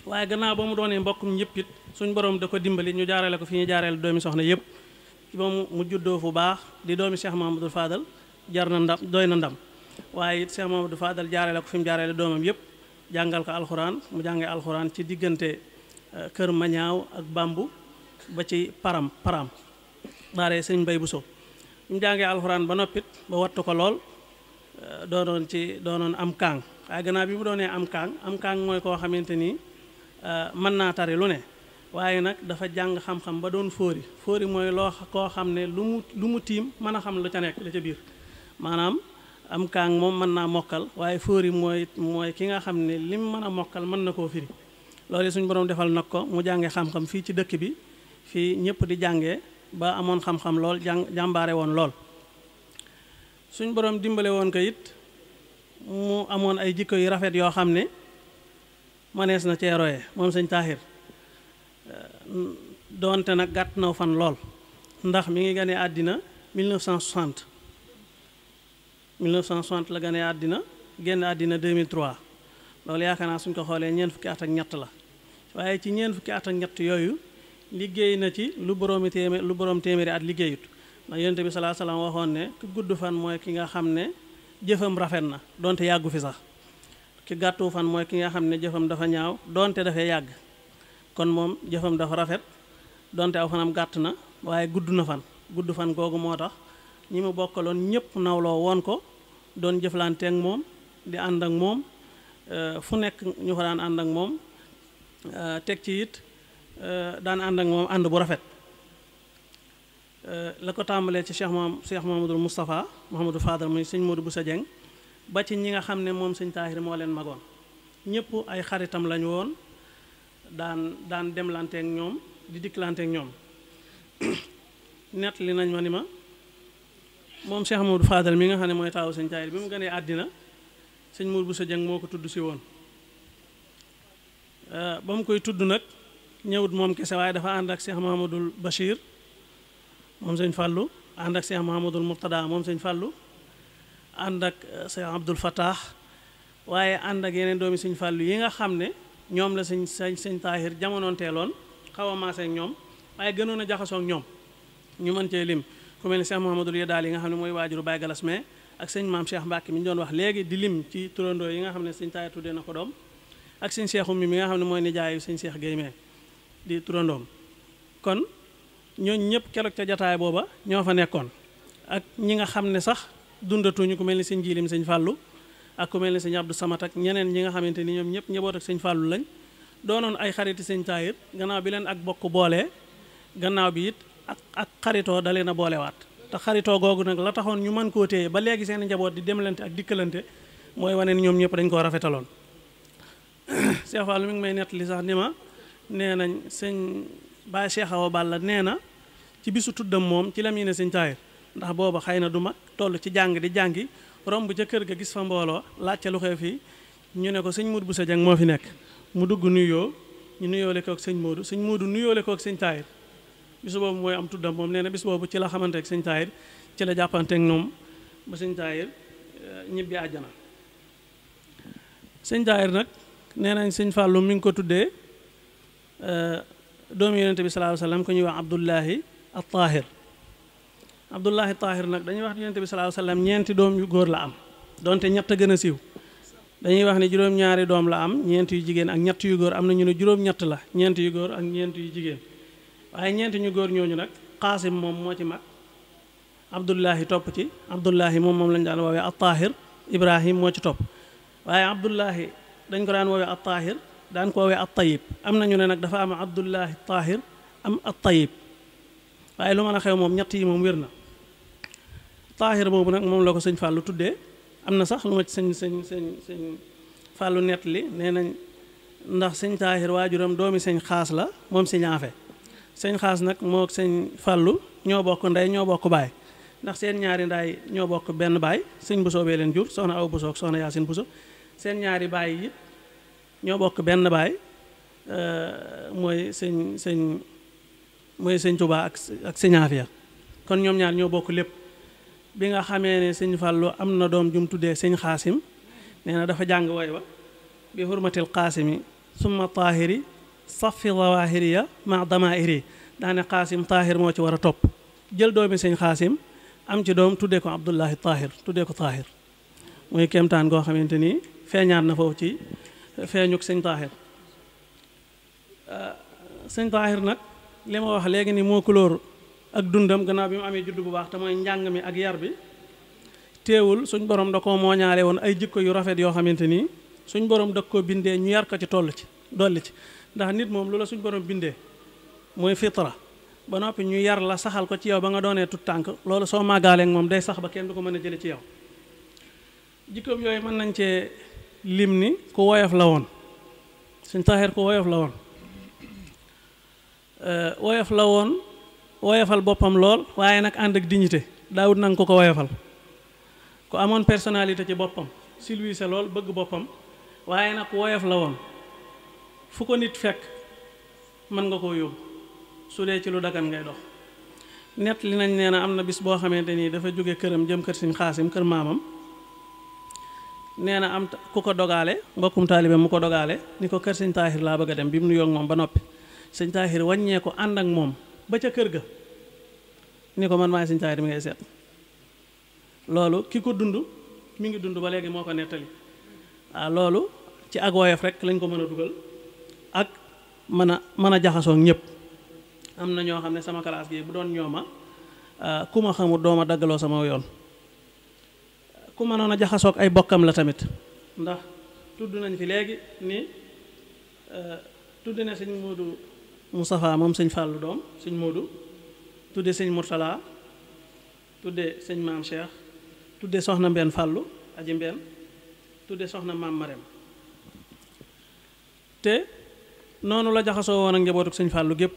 waaye gannaaw ba mu doonee mbokkum ñëpp it suñ borom da ko dimbali ñu jaarale ko fi ñu jaarale doomi soxna yëpp ci ba mu juddoo fu baax di doomi Cheikh Mahamadou Fadal jar na ndam doy na ndam waaye it Cheikh Mahamadou Fadal jaarale ko fi mu jaarale doomam yëpp jàngal ko alxuraan mu jàngee alxuraan ci diggante kër Mañaaw ak Bambu ba ci param daaree sëñ Mbay Buso mu jàngee alxuraan ba noppit ba wattu ko lool doonoon am kaang waaye gannaaw bi mu doonee am kaang mooy koo xamante ni mën naa tari lu ne waaye nag dafa jàng xam-xam ba doon fóori mooy loo koo xam ne lu mu tiim mën a xam lu ca nekk la ca biir maanaam am kaang moom mën naa mokkal waaye fóori mooy ki nga xam ne lim mën a mokkal mën na koo firi loolu suñu borom defal nag ko mu jàngee xam-xam fii ci dëkk bi fii ñëpp di jàngee ba amoon xam-xam lool jàmbaare woon lool suñ borom dimbale woon ko it mu amoon ay jikko yu rafet yoo xam ne manees na cee roye moom sëñ Tahir doonte nag gàtt na fan lool ndax mi ngi ganee àddina 1960 la ganee àddina génn àddina 2003 loolu yaakaar naa suñ ko xoolee ñeent fukki at ak ñett la waaye ci ñeent fukki at ak ñett yooyu liggéey na ci lu borom téeméeri at liggéeyut ndax yonent bi salaa salaam waxoon ne ku gudd fan mooy ki nga xam ne jëfam rafet na donte yàggu fi sax ki gàttu fan mooy ki nga xam ne jëfam dafa ñaaw donte dafay yàgg kon moom jëfam dafa rafet donte aw fanam gàtt na waaye gudd fan googu moo tax ñi mu bokkaloon ñëpp nawloo woon ko doon jëflante ak moom di ànd ak moom fu nekk ñu fa daan ànd ak moom teg ci it daan ànd ak moom ànd bu rafet la ko tàmbalee ci Cheikh Mouhamadul Moustapha Mouhamadou Fadal muy sëñ Modou Boussa Dieng ba ci ñi nga xam ne moom sëñ Tahir moo leen magoon ñëpp ay xaritam lañu woon daan demlanteek ñoom di dikkalanteek ñoom nett li nañ ma ni ma moom Cheikh Mouhamadou Fadal mi nga xam ne mooy taawu sëñ Tahir bi mu gënee àddina sëñ Modou Boussa Dieng moo ko tudd si woon ba mu koy tudd nag ñëwut moom kese waaye dafa ànd ak Cheikh Mouhamadoul Bachir moom sëñ Fallou ànd ak Cheikh Mouhamadoul Mourtada moom sëñ Fallou ànd ak Cheikh Abdoul Fattah waaye ànd ak yeneen doomi sëñ Fallou yi nga xam ne ñoom la sëñ Tahir jamonoon teeloon xaw a maase ak ñoom waaye gënoon a jaxasoo ak ñoom ñu mën cee lim ku mel ni Cheikh Mouhamadoul Yadaal yi nga xam ne mooy waajuru Baye Galas mais ak sëñ maam Cheikh Mbacke mi ñu doon wax léegi di lim ci turandoo yi nga xam ne sëñ Tahir tuddee na ko doom ak sëñ Cheikh mi nga xam ne mooy nijaayu sëñ Cheikh Guèye mee di turandoom kon ñooñu ñëpp keroog ca jataay booba ñoo fa nekkoon ak ñi nga xam ne sax dundatuñu ku mel ni sëñ Jilim sëñ Fallou ak ku mel ni sëñ Abdou Samat ak ñeneen ñi nga xamante ni ñoom ñëpp ñëboot ak sëñ Fallou lañ doonoon ay xariti sëñ Tahir gannaaw bi leen ak bokk boolee gannaaw bi it ak xaritoo da leen a boolewaat te xaritoo googu nag la taxoon ñu mën koo téye ba léegi seen njaboot di demlante ak dikkalante mooy wane ni ñoom ñëpp dañ koo rafetaloon. Cheikh Fall mi ngi may nettali sax ni ma nee nañ sëñ Baye Cheikh Awa Balla nee na ci bisu tuddam moom ci la mu ne sëñ Tahir ndax booba xëy na du mag toll ci jàng di jàngi romb ca kër ga gis fa mbooloo laajte lu xew fii ñu ne ko sëñ Modou Bousso Dieng moo fi nekk mu dugg nuyoo ñu nuyoole kook sëñ Modou nuyoole kook sëñ Tahir bisu boobu mooy am tuddam moom nee na bis boobu ci la xamante ak sëñ Tahir ci la jàppanteek ñoom ba sëñ Tahir ñibbi àjjana. sëñ Tahir nag nee nañ sëñ Fallou mi ngi ko tuddee doomu yonente bi sallallahu alayhi wasallam ko ñuy wax Abdullahi at-Tahir. Abdullahi Tahir nag dañuy wax yonente bi sallallahu alayhi wasallam ñeenti doom yu góor la am donte ñett a gën a siiw dañuy wax ne juróom-ñaari doom la am ñeent yu jigéen ak ñett yu góor am na ñu ne juróom-ñett la ñeent yu góor ak ñeent yu jigéen waaye ñeent ñu góor ñooñu nag Qaasim moom moo ci mag Abdullahi topp ci Abdullahi moom lañ daan woowee at-Tahir Ibrahim moo ci topp waaye Abdullahi dañ ko daan woowee at-Tahir daan ko woowee at-Tayyib am na ñu ne nag dafa am Abdullahi Tahir am at-Tayyib waaye lu mën a xew moom ñett yi moom wér na Tahir boobu nag moom la ko sëñ Fallou tuddee am na sax lu ma ci sëñ Fallou nettali nee nañ ndax sëñ Tahir waajuram doomi sëñ Xaas la moom sëñ Afe sëñ Xaas nag moo sëñ Fallou ñoo bokk ndey ñoo bokk baay ndax seen ñaari ndaay ñoo bokk benn baay sëñ Bousso bee leen jur soxna Aw Bousso ak soxna Yaasin Bousso seen ñaari baay yi ñoo bokk benn baay mooy sëñ Touba ak sëñ Afia kon ñoom ñaar ñoo bokk lépp bi nga xamee ne sëñ Fallou am na doom jum tuddee sëñ Xaasim nee na dafa jàng woy wa bi hurmatil Qaasimi summa Tahiri safi zawahiriya ma damairi daane Qaasim Tahir moo ci war a topp jël doomi sëñ Xaasim am ci doom tuddee ko Abdullahi Tahir tuddee ko Tahir muy kéemtaan goo xamante ni feeñaat na foofu ci feeñuk sëñ Tahir sëñ Tahir nag li ma wax léegi ni moo couleur ak dundam gannaaw bi mu amee juddu bu baax te mooy njàng mi ak yar bi teewul suñ borom da koo mooñaale woon ay jikko yu rafet yoo xamante ni suñ borom da koo bindee ñu yar ko ci toll ci dolli ci ndax nit moom lu la suñ borom bindee mooy fitra ba noppi ñu yar la saxal ko ci yow ba nga doonee tut tànk loolu soo màggaaleek moom day sax ba kenn du ko mën a jële ci yow jikkoom yooyu mën nañ cee lim ni ku woyof la woon sëñ Tahir ku woyof la woon woyofal boppam lool waaye nag ànd ak dignité daawut nanga ko woyofal ku amoon personnalité ci boppam silwiise lool bëgg boppam waaye nag woyof la woon fu ko nit fekk mën nga koo yóbbu su dee ci lu dagan ngay dox nett li nañ nee na am na bis boo xamante nii dafa jóge këram jëm kër sëñ Xaasim kër maamam nee na am ku ko dogaale mbokkum taalibe mu ko dogaale ni ko kër sëñ Tahir laa bëgg a dem bi mu nuyoo ak moom ba noppi sëñ Tahir wàññee ko ànd ak moom ba ca kër ga ni ko man maay sëñ Tahir mi ngay seet loolu ki ko dund mi ngi dund ba léegi moo ko nettali waaw loolu ci ak woyof rek lañ ko mën a dugal ak mën a jaxasoo ak ñëpp am na ñoo xam ne sama classe gi bu doon ñooma ku ma xamul dooma daggaloo sama yoon ku mënoon a jaxasoo ak ay bokkam la tamit ndax tudd nañ fi léegi ni tudd na sëñ Modou Moustapha moom sëñ Fallou doom sëñ Modou tudde sëñ Mourtala tudde sëñ Maam Cheikh tudde soxna Mbenn Fallou aji Mbenn tudde soxna Maam Marème te noonu la jaxasoo woon ak njabootuk sëñ Fallou gépp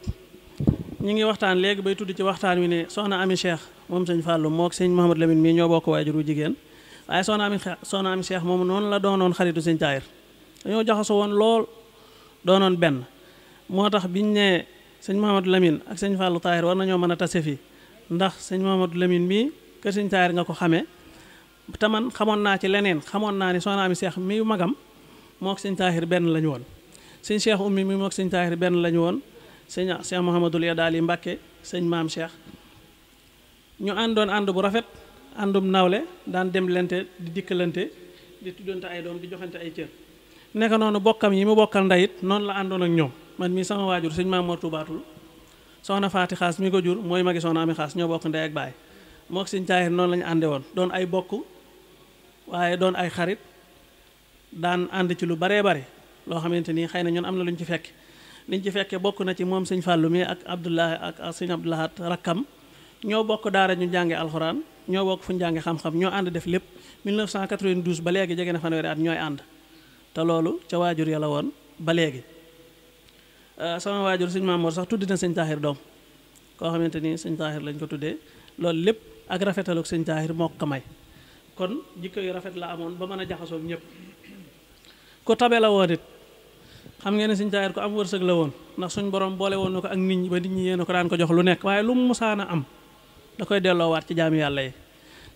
ñi ngi waxtaan léegi bay tudd ci waxtaan wi ne soxna Ami Cheikh moom sëñ Fallou moo ak sëñ Mouhamadou Lamine mii ñoo bokk waajur wu jigéen waaye soxna Ami Cheikh moom noonu la doonoon xaritu sëñ Tahir dañoo jaxasoo woon lool doonoon benn moo tax biñ ne sëñ Mouhamadou Lamine ak sëñ Fallou Tahir war nañoo mën a tase fii ndax sëñ Mouhamadou Lamine mii kër sëñ Tahir nga ko xamee te man xamoon naa ci leneen xamoon naa ni soxna Ami Cheikh mi magam moo ak sëñ Tahir benn lañu woon sëñ Cheikh Oumy mi moo ak sëñ Tahir benn lañu woon sëñ Cheikh Mouhamadoul Yadaali Mbàkke sëñ Maam Cheikh ñu àndoon ànd bu rafet àndum nawle daan dem lente di dikkalante di tuddante ay doom di joxante ay cër nekk noonu bokkam yi mu bokkal ndeyit noonu la àndoon ak ñoom man mii sama waajur sëñ Maam Mor Tubaatul soxna Faati Xaas mi ko jur mooy magi soxna Ami Xaas ñoo bokk ndey ak baay moo ak sëñ Tahir noonu la ñu ànde woon doon ay bokk waaye doon ay xarit daan ànd ci lu baree bare loo xamante ni xëy na ñun am na lu ñu ci fekk liñ ci fekkee bokk na ci moom sëñ Fàllu mi ak Abdoulaye ak sëñ Abdoulahat rakkam ñoo bokk daara ñu jànge alxuraan ñoo bokk fu ñu jànge xam-xam ñoo ànd def lépp 1992 ba léegi jege na fanweeri at ñooy ànd te loolu ca waajur ya la woon ba léegi sama waajur sëñ Mamoor sax tuddi na sëñ Taahir doom koo xamante ni sëñ Taahir lañ ko tuddee loolu lépp ak rafetaluk sëñ Taahir moo ko may kon jikko yu rafet la amoon ba mën a jaxasoo ak ñëpp ku tabe la woon it xam ngeen ne sëñ Taahir ko am wërsëg la woon ndax suñ borom boole woon na ko ak nit ñi ba nit ñi yéen ko daan ko jox lu nekk waaye lu mu musaana am da koy delloowaat ci jaami yàlla yi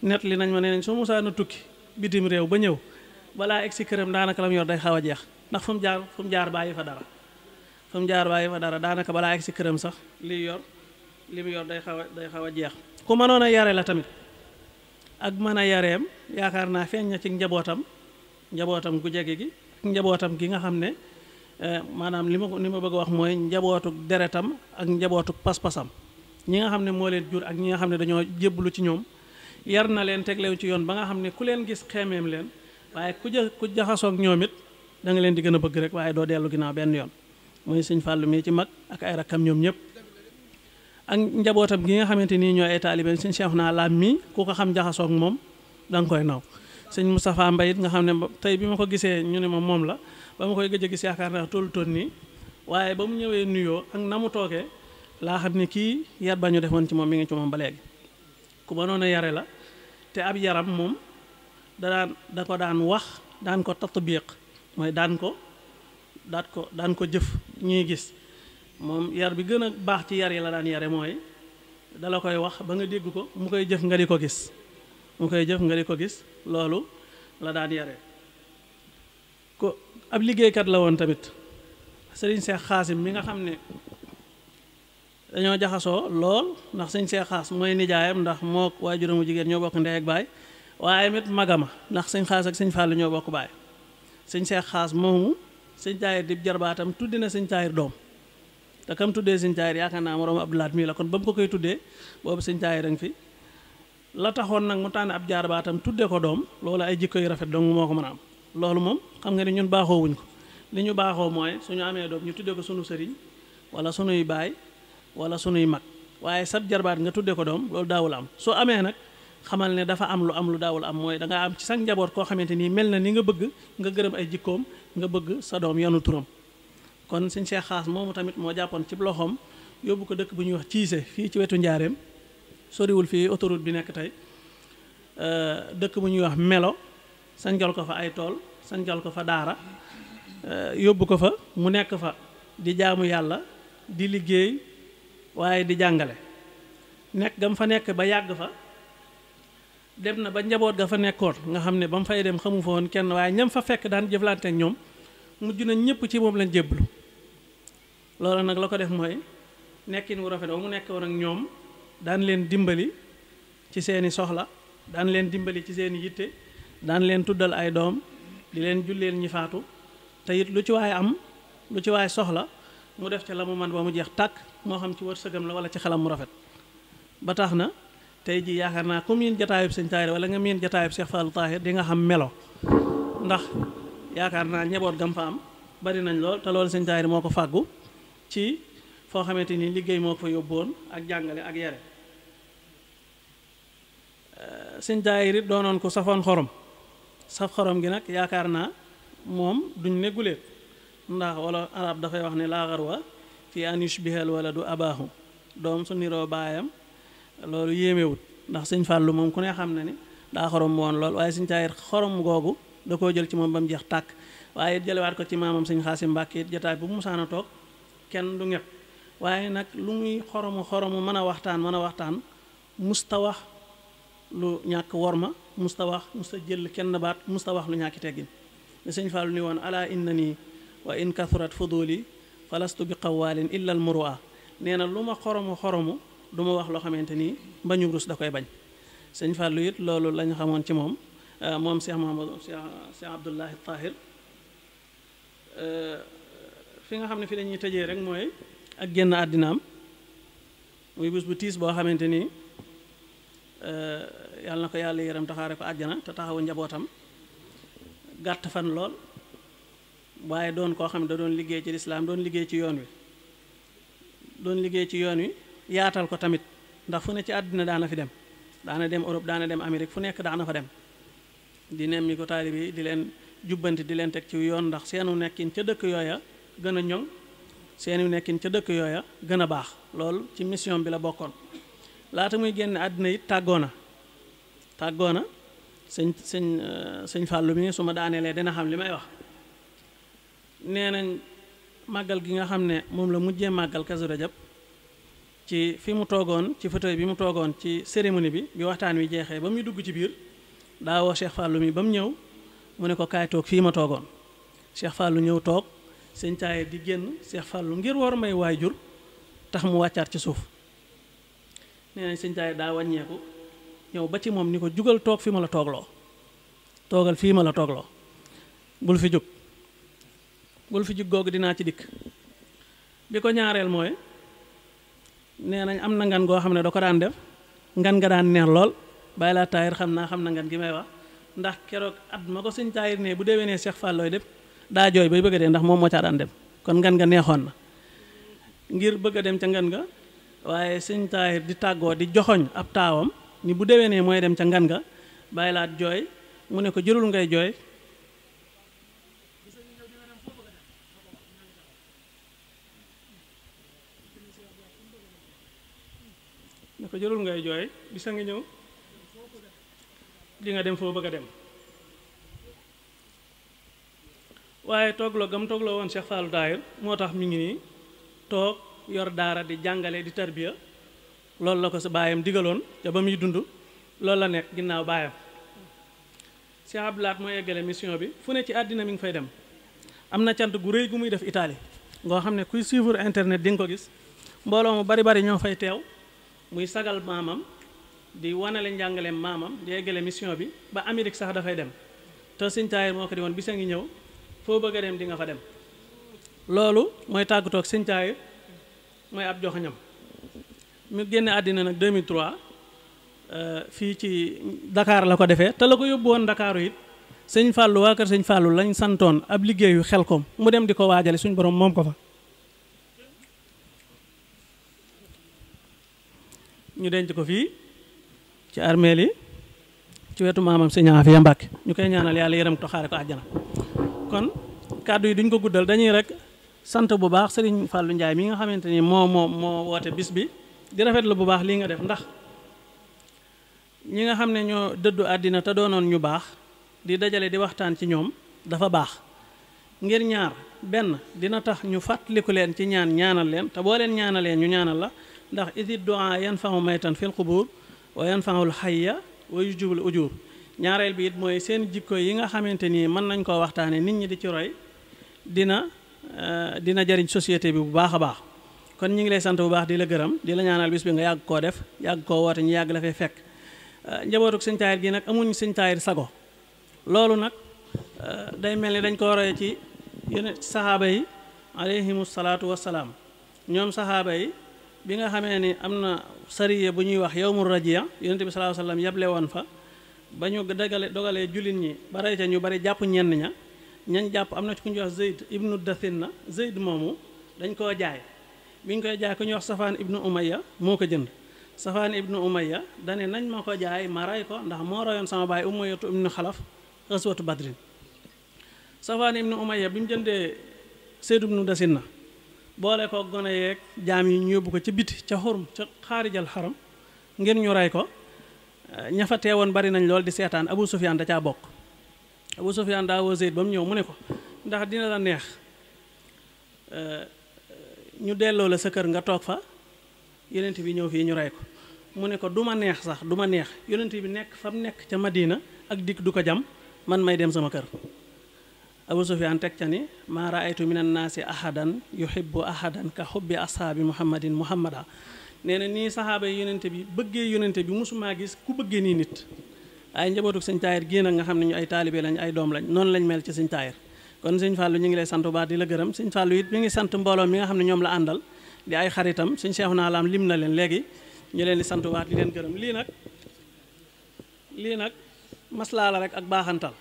net li nañ ma nee nañ su musaana tukki bitim réew ba ñëw balaa egg si këram daanaka lam yor day xaw a jeex ndax fu mu jaar bàyyi fa dara fu mu jaar bàyyi fa dara daanaka balaa egg si këram sax li mu yor day xaw a jeex ku mënoon a yare la tamit ak mën a yareem yaakaar naa feeñ na ci njabootam gu jege gi ak njabootam gi nga xam ne maanaam li ma bëgg a wax mooy njabootuk deretam ak njabootuk pas-pasam ñi nga xam ne moo leen jur ak ñi nga xam ne dañoo jébbalu ci ñoom yar na leen teg leen ci yoon ba nga xam ne ku leen gis xeemeem leen waaye ku jaxasoog ñoom it da nga leen di gën a bëgg rek waaye doo dellu ginnaaw benn yoon mooy sëñ Fàllu mi ci mag ak ay rakkam ñoom ñëpp ak njabootam gi nga xamante nii ñooy ay taalibe sëñ Cheikhouna Lam mi ku ko xam jaxasoog moom da nga koy naw sëñ Moustapha Mbaye it nga xam ne tey bi ma ko gisee ñu ne ma moom la ba ma koy gëj a gis yaakaar naa tollu toon nii waaye ba mu ñëwee nuyoo ak na mu toogee laa xam ne kii yar ba ñu defoon ci moom mi ngi ci moom ba léegi ku mënoon a yare la te ab yaram moom da ko daan wax daan ko tatbiq mooy daan ko jëf ñuy gis moom yar bi gën a baax ci yar yi la daan yare mooy dala koy wax ba nga dégg ko mu koy jëf nga di ko gis loolu la daan yare ko ab liggéeykat la woon tamit sëriñ Seex Xaasim mi nga xam ne dañoo jaxasoo lool ndax sëñ Seex Xaas mooy nijaayam ndax moo waajuramu jigéen ñoo bokk ndey ak baay waaye mit magama ndax sëñ Xaas ak sëñ Fàllu ñoo bokk baay sëñ Seex Xaas moomu sëñ Taahir di jarbaatam tuddi na sëñ Taahir doom te kam tuddee sëñ Taahir yaakaar naa moroom Abdoulaat mii la kon ba mu ko koy tuddee boobu sëñ Taahir a ngi fi la taxoon nag mu tànn ab jarbaatam tuddee ko doom loolu ay jikko yu rafet dong moo ko mën a am loolu moom xam nga ne ñun baaxoo wuñ ko li ñu baaxoo mooy suñu amee doom ñu tuddee ko sunu sëriñ wala sunuy baay wala sunuy mag waaye sab jarbaat nga tuddee ko doom loolu daawul am soo amee nag xamal ne dafa am lu daawul am mooy da nga am ci sa njaboot koo xamante nii mel na ni nga bëgg nga gërëm ay jikkoom nga bëgg sa doom yanu turam kon sëñ Cheikh Xaas moomu tamit moo jàppoon ci loxoom yóbbu ko dëkk bu ñuy wax Ciise fii ci wetu Njaareem soriwul fii autoroute bi nekk tey dëkk bu ñuy wax Melo sanjal ko fa ay tool sanjal ko fa daara yóbbu ko fa mu nekk fa di jaamu yàlla di liggéey waaye di jàngale nekk gam fa nekk ba yàgg fa dem na ba njaboot ga fa nekkoon nga xam ne ba mu fay dem xamu fa woon kenn waaye ñam fa fekk daan jëflante ak ñoom mujj na ñëpp ci moom lañ jébbalu loolu nag la ko def mooy nekkin wu rafet ba mu nekk woon ak ñoom daan leen dimbali ci seeni soxla daan leen dimbali ci seeni yitte daan leen tuddal ay doom di leen julleel ñi faatu te it lu ci waay am lu ci waay soxla mu def ca la mu man ba mu jeex tàkk moo xam ci wërsëgam la wala ci xelam mu rafet ba tax na tey jii yaakaar naa ku miin jataayub sëñ Taahir wala nga miin jataayub Cheikh Fallou Taahir di nga xam Melo ndax yaakaar naa njaboot gam fa am bari nañ lool te loolu sëñ Taahir moo ko fàggu ci foo xamante ni liggéey moo ko fa yóbboon ak jàngale ak yare sëñ Taahir it doonoon ko safoon xorom saf xorom gi nag yaakaar naa moom duñ ne guléet ndax wala arab dafay wax ne laa xarwa fi an yushbihal waladu abaahu doom su niroo baayam loolu yéemewut ndax sëñ Fàllu moom ku ne xam na ni daa xorom woon lool waaye sëñ Taahir xorom googu da koo jël ci moom ba mu jeex tàkk waaye it jëlewaat ko ci maamam sëñ Xaasim Mbàkke it jataay bu mu musaana toog kenn du ñëpp waaye nag lu muy xoromu mën a waxtaan musta wax lu ñàkk worma musta jël kenn baat musta wax lu ñàkki teggin ne sëñ Fàllu ni woon ala inna nii wa in kathurat fuduli falastu bi qawaalin illa al murua nee na lu ma xoromu du ma wax loo xamante ni mbañu rus da koy bañ sëñ Fàllu it loolu lañu xamoon ci moom moom Cheikh Mahamadou Cheikh Abdoulahi Tahir fi nga xam ne fi dañuy tëjee rek mooy ak génn àddinaam muy bés bu tiis boo xamante ni yàlla na ko yàlla yërëm taxaare ko àjjana te taxawu njabootam gàtt fan lool waaye doon koo xam ne da doon liggéey ci lislaam doon liggéey ci yoon wi doon liggéey ci yoon wi yaatal ko tamit ndax fu ne ci àddina daana fi dem daana dem Europe daana dem Amérique fu nekk daana fa dem di nemmi ko taalibe yi di leen jubbanti di leen teg ci yoon ndax seenu nekkin ca dëkk yooya gën a ñoŋ seenu nekkin ca dëkk yooya gën a baax loolu ci mission bi la bokkoon. laata muy génn àddina it tàggoo na sëñ Fàllu mi su ma daaneelee dina xam li may wax. nee nañ màggal gi nga xam ne moom la mujjee màggal Kazu Rajab ci fi mu toogoon ci fauteuil bi mu toogoon ci cérémonie bi waxtaan wi jeexee ba muy dugg ci biir daa woo Cheikh Fàllu mi ba mu ñëw mu ne ko kaay toog fii ma toogoon Cheikh Fàllu ñëw toog sëñ Taayir di génn Cheikh Fàllu ngir war may waajur tax mu wàccaat ci suuf nee nañ sëñ Taayir daa wàññeeku ñëw ba ci moom ni ko jugal toog fi ma la toogloo toogal fii ma la toogloo bul fi jug googu dinaa ci dikk. bi ko ñaareel mooy nee nañ am na ngan goo xam ne da ko daan def ngan nga daan neex lool bàyyi laa Taayir xam na ngan gi may wax ndax keroog at ma ko sëñ Taayir ne bu déwénee Cheikh Fallooy def daa jooy bay bëgg a dee ndax moom moo caa daan dem kon ngan nga neexoon na ngir bëgg a dem ca ngan nga waaye sëñ Taayir di tàggoo di joxoñ ab taawam ni bu déwénee mooy dem ca ngan nga bàyyi laat jooy mu ne ko jërul ngay jooy ne ko jërul ngay jooy bisa ngi ñëw di nga dem foo bëgg a dem waaye toogloo gam toogloo woon Cheikh Fallou Taayir moo tax mi ngi nii toog yor daara di jàngale di tarbiya loolu la ko sa baayam digaloon te ba muy dund loolu la nekk ginnaaw baayam Cheikh Abdou Lahad mooy eggale mission bi fu ne ci àddina mi ngi fay dem am na cant gu rëy gu muy def Italie ngoo xam ne kuy suivre internet di nga ko gis mbooloo mu bari ñoo fay teew muy sagal maamam di wanale njàngaleem maamam di eggale mission bi ba Amérique sax dafay dem te sëñ Taayir moo ko di woon bisa ngi ñëw foo bëgg a dem di nga fa dem loolu mooy tàggatoog sëñ Taayir mooy ab joxañam mu génne àddina nag 2003 fii ci Dakar la ko defee te la ko yóbbu woon Dakaaru it sëñ Fallou waa kër sëñ Fallou lañ santoon ab liggéeyu Xelkom mu dem di ko waajale suñ borom moom ko fa ñu denc ko fii ci armeel yi ci wetu maamam sëñ Afiya Mbàkke ñu koy ñaanal yàlla yërëm to xaare ko àjjana kon kàddu yi duñ ko guddal dañuy rek sant bu baax Sëriñ Fallou Ndiaye mi nga xamante ni moo woote bis bi di rafetlu bu baax lii nga def ndax ñi nga xam ne ñoo dëddu àddina te doonoon ñu baax di dajale di waxtaan ci ñoom dafa baax ngir ñaar benn dina tax ñu fàttaliku leen ci ñaanal leen te boo leen ñaanalee ñu ñaanal la ndax isid du'a yanfa'u maytan fil qubur wa yanfa'ul hayya wa yujibul ujur ñaareel bi it mooy seen jikko yi nga xamante ni mën nañ koo waxtaane nit ñi di ci roy dina jariñ société bi bu baax a baax kon ñu ngi lay sant bu baax di la gërëm di la ñaanal bis bi nga yàgg koo def yàgg koo woote ñu yàgg la fay fekk njabootuk sëñ Taayir gi nag amuñ sëñ Taayir sago loolu nag day mel ni dañ ko roye ci yeneen saxaaba yi alayhimu salaatu wassalaam ñoom saxaaba yi bi nga xamee ni am na sariya bu ñuy wax yawmul rajiya yonent bi sallallahu alayhi wasallam yeble woon fa ba ñu dogalee jullit ñi ba rey ca ñu bari jàpp ñenn ñañ jàpp am na ci ku ñuy wax Zayd ibnu Dathinna Zayd moomu dañ koo jaay bi ñu koy jaay ku ñuy wax Safaan ibnu Umayya moo ko jënd Safaan ibnu Umayya dane nañ ma ko jaay ma rey ko ndax moo reyoon sama baay Umayyatu ibnu Xalaf xaswatu Badrin Safaan ibnu Umayya bi mu jëndee Zayd ibnu Dathinna boole ko gone yeeg jaam yi ñu yóbbu ko ca biti ca xurum ca xaarijal xaram ngir ñu rey ko ña fa teewoon bari nañ lool di seetaan Abu Sufyaan da caa bokk Abu Sufyaan daa woo Zayd ba mu ñëw mu ne ko ndax dina la neex ñu delloo la sa kër nga toog fa yonent bi ñëw fii ñu rey ko mu ne ko du ma neex sax du ma neex yonent bi nekk fa mu nekk ca Madina ak dikk du ko jam man may dem sama kër Abu Sufyaan teg ca ni maa raaytu min annaasi ahadan yuhibbu ahadan ka hubbi ashaabi muhammadin muhammada nee na nii saxaaba yi yonente bi bëggee yonente bi mosumaa gis ku bëggee nii nit ay njabootuk sëñ Taayir gii nag nga xam ne ñu ay taalibe lañ ay doom lañ noonu lañ mel ci sëñ Taayir kon sëñ Fallou ñu ngi lay sant bu baax di la gërëm sëñ Fallou it mi ngi sant mbooloo mi nga xam ne ñoom la àndal di ay xaritam sëñ Seexuna Laam lim na leen léegi ñu leen di sant bu baax di leen gërëm lii nag maslaa la rek ak baaxantal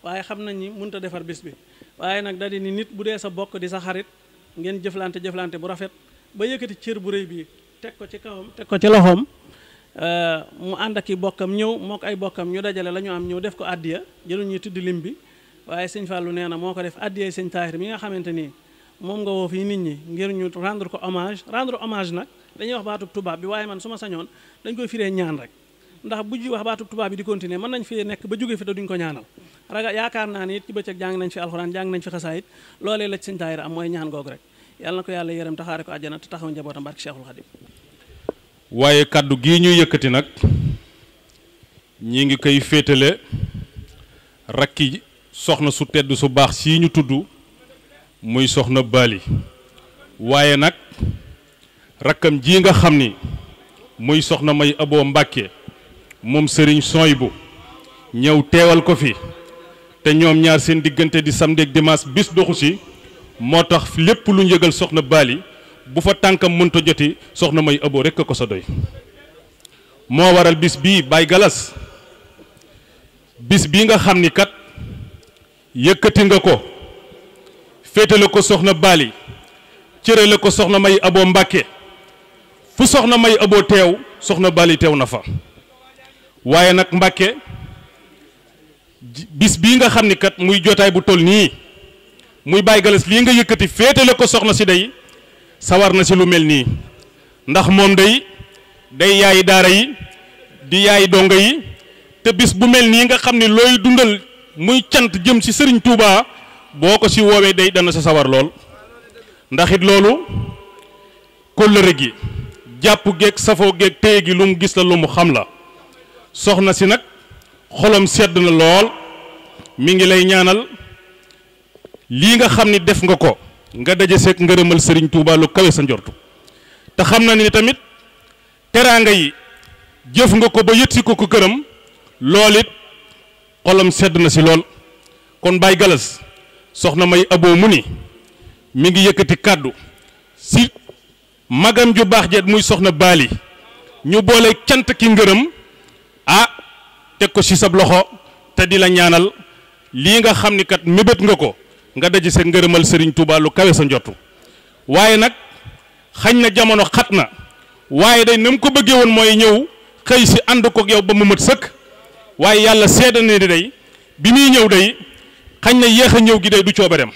waaye xam nañ ni mënut a defar bis bi waaye nag da di ni nit bu dee sa bokk di sa xarit ngeen jëflante bu rafet ba yëkkati cër bu rëy bi teg ko ci kawam teg ko ci loxoom mu ànd ak i bokkam ñëw moo ko ay bokkam ñu dajale la ñu am ñëw def ko addiya jëlu ñuy tudd lim bi waaye sëñ Fallou nee na moo ko def addiya sëñ Tahir mi nga xamante ni moom nga woo fii nit ñi ngir ñu rendre ko hommage nag dañuy wax baatub tubaab bi waaye man su ma sañoon dañ koy firee ñaan rek ndax bu ji wax baatub tubaab bi di continuer mën nañ fi nekk ba jóge fi te duñ ko ñaanal yaakaar naa ni it ci bëccëg jàng nañ fi alxuraan jàng nañ fi xasaayit loolee la ci sëñ Tahir am mooy ñaan googu rek yàlla na ko yàlla yërëm taxaare ko àjjana te taxaw njabootam barke Cheikhul Khadim. waaye kàddu gii ñuy yëkkati nag ñi ngi koy féetale rakki soxna su tedd su baax sii ñu tudd muy soxna Bali waaye nag rakkam ji nga xam ni muy soxna May Abo Mbàkke moom sëriñ Soybu ñëw teewal ko fi te ñoom ñaar seen diggante di samedi ak dimanche bis doxu si moo tax lépp lu ñu yëgal soxna Bali bu fa tànkam mënta joti soxna May Abo rekk ko sa doy moo waral bis bii Baye Galas bis bii nga xam ni kat yëkkati nga ko féetale ko soxna Bali cërale ko soxna May Abo Mbàkke fu soxna May Abo teew soxna Bali teew na fa waaye nag Mbàkke bis bii nga xam ni kat muy jotaay bu toll nii muy Baye Galas lii nga yëkkati féetale ko soxna si day sawar na si lu mel nii ndax moom day yaayi daara yi di yaayi donga yi te bis bu mel nii nga xam ni looy dundal muy cant jëm ci Serigne Touba boo ko si woowee day dana sa sawar lool ndax it loolu kóllëre gi jàpp geeg safoo geeg téye gi lu mu gis la lu mu xam la soxna si nag xolam sedd na lool mi ngi lay ñaanal lii nga xam ni def nga ko nga daje seeg ngërëmal Serigne Touba lu kawe sa njortu te xam na ni tamit teraanga yi jëf nga ko ba yët si ko këram lool it xolam sedd na si lool kon Baye Galas soxna May Abo mu ni mi ngi yëkkati kàddu si magam ju baax jeet muy soxna Bali ñu boole cant ki ngërëm teg ko si sab loxo te di la ñaanal lii nga xam ni kat mébét nga ko nga daje sa ngërëmal Serigne Touba lu kawe sa njottu waaye nag xañ na jamono xat na waaye day na mu ko bëggee woon mooy ñëw xëy si ànd ko yow ba mu mat sëkk waaye yàlla seeda ne di day bi muy ñëw day xañ na yéex a ñëw gi day du coobareem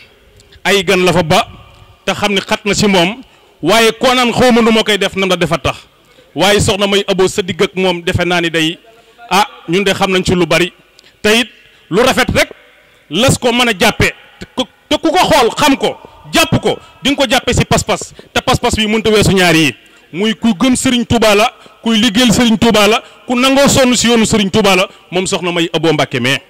ay gan la fa ba te xam ne xat na si moom waaye koo naan xaw ma nu ma koy def nam la defa tax waaye soxna May Abo sa digg ak moom defe naa ni day ñun de xam nañ ci lu bari te it lu rafet rek las ko mën a jàppee te ku ko xool xam ko jàpp ko di nga ko jàppee si pas-pas te pas-pas bi mënut a weesu ñaar yi muy ku gëm Serigne Touba la kuy liggéeyal Serigne Touba la ku nangoo sonn si yoonu Serigne Touba la moom soxna May Abo Mbàkke mais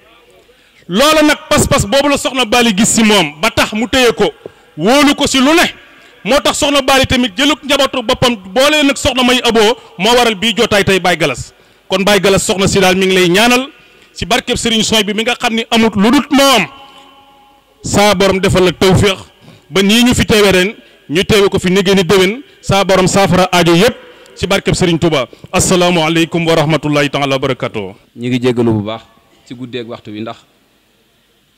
loola nag pas-pas boobu la soxna Bali gis si moom ba tax mu téye ko wóolu ko si lu ne moo tax soxna Bali tamit jëlug njabootu boppam boole nag soxna May Abo moo waral bii jotaay tey Baye Galas kon Baye Galas soxna si daal mi ngi lay ñaanal si barkeb Serigne Soy bi mi nga xam ni amut lu dul moom saa borom defal la tawféex ba nii ñu fi teewe ren ñu teewe ko fi négée ni déwén saa borom saafara aajo yëpp si barkeb Serigne Touba asalaamaaleykum wa rahmatullahi taala wa barakatuh. ñi ngi jéggalu bu baax ci guddeeg waxtu bi ndax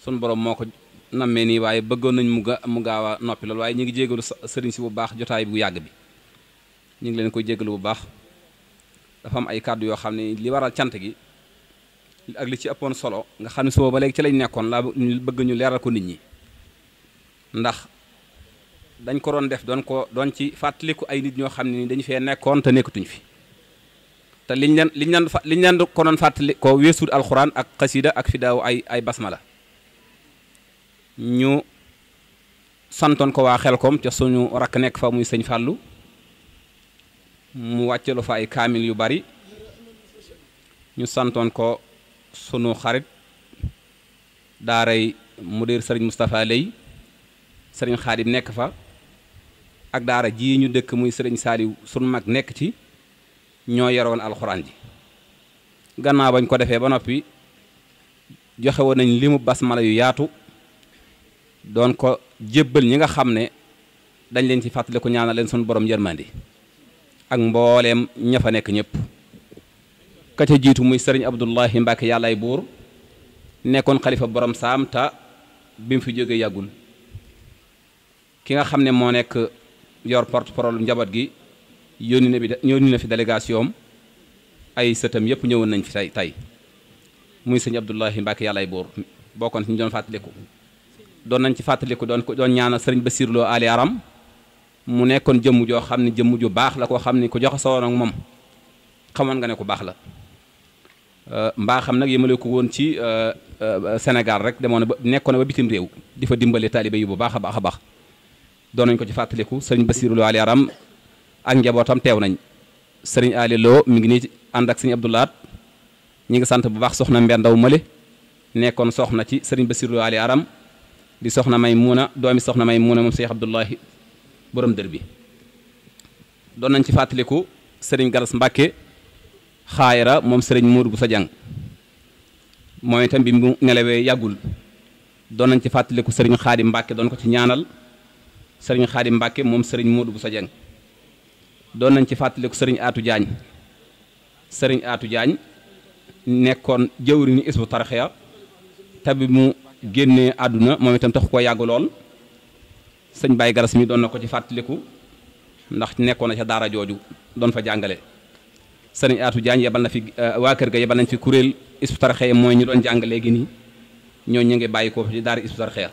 sun borom moo ko nammee nii waaye bëggoon nañ mu gaaw a noppi loolu waaye ñi ngi jéggalu sëriñ si bu baax jotaay bu yàgg bi ñu ngi leen koy jéggalu bu baax dafa am ay kàddu yoo xam ne li waral cant gi ak li ci ëppoon solo nga xam ne suba ba léegi ci lañ nekkoon laa bëgg ñu leeral ko nit ñi ndax dañ ko doon def doon ci fàttaliku ay nit ñoo xam ne ni dañu fee nekkoon te nekkatuñ fi te liñ leen ko doon fàttali ko weesuut alxuraan ak xasida ak fidaaw ay basmala ñu santoon ko waa Xelkom ca suñu rakk nekk fa muy sëñ Fàllu mu wàccelu fa ay kaamil yu bari ñu santoon ko sunu xarit daaray mudir sëriñ Moustapha Lay sëriñ Xaadim nekk fa ak daara ji ñu dëkk muy sëriñ Saaliw sunu mag nekk ci ñoo yaroon alxuraan ji gannaaw bañ ko defee ba noppi joxe woon nañ limu basmala yu yaatu doon ko jébbal ñi nga xam ne dañ leen ci fàttali ko ñaanal leen sunu borom yërmandi ak mbooleem ña fa nekk ñëpp ka ca jiitu muy sëriñ Abdullahi Mbàkke yàllaay buur nekkoon xalifa borom saam ta bi mu fi jógee yàggul ki nga xam ne moo nekk yor porte-parole njaboot gi yónni na fi délégation ay sëtam yëpp ñëwoon nañ fi tey muy sëñ Abdoulahi Mbacke yàllaay buur bokkoon ci ñu doon fàttaliku doon nañ ci fàttaliku doon ñaanal sëriñ Bassirou Lo Ali Aram mu nekkoon jëmm joo xam ne jëmm ju baax la koo xam ne ku joxe sa woon ak moom xamoon nga ne ku baax la mbaa xam nag yemale ko woon ci Sénégal rek demoon na ba nekkoon na ba bitim réew di fa dimbale taalibe yi bu baax a baax a baax doon nañ ko ci fàttaliku sëriñ Bassirou Lo Ali Aram ak njabootam teew nañ sëriñ Ali Lo mi ngi nii ànd ak sëriñ Abdoulaat ñi ngi sant bu baax soxna Mbendaw Male nekkoon soxna ci sëriñ Bassirou Lo Ali Aram di soxna Maymuna doomi soxna Maymuna moom Cheikh Abdoulahi borom dër bi doon nañ ci fàttaliku sëriñ Galas Mbàkke xaayara moom sëriñ Modou Boussa Dieng mooy itam bi mu nelawee yàggul doon nañ ci fàttaliku sëriñ Xaadim Mbàkke doon ko ci ñaanal sëriñ Xaadim Mbàkke moom sëriñ Modou Boussa Dieng doon nañ ci fàttaliku sëriñ Aatu Jaañ sëriñ Aatu Jaañ nekkoon jëwriñu Hizbut Tarqiyyah te bi mu génnee àdduna moom itam taxu ko yàgg lool sëñ Baye Garas mi doon na ko ci fàttaliku ndax nekkoon na ca daara jooju doon fa jàngale sëriñ Aatu Jaañ yebal na fi waa kër ga yebal nañ fi kuréel Hizbut Tarqiyyah mooy ñu doon jàng léegi nii ñoo ñu ngi bàyyi ko ci daara Hizbut Tarqiyyah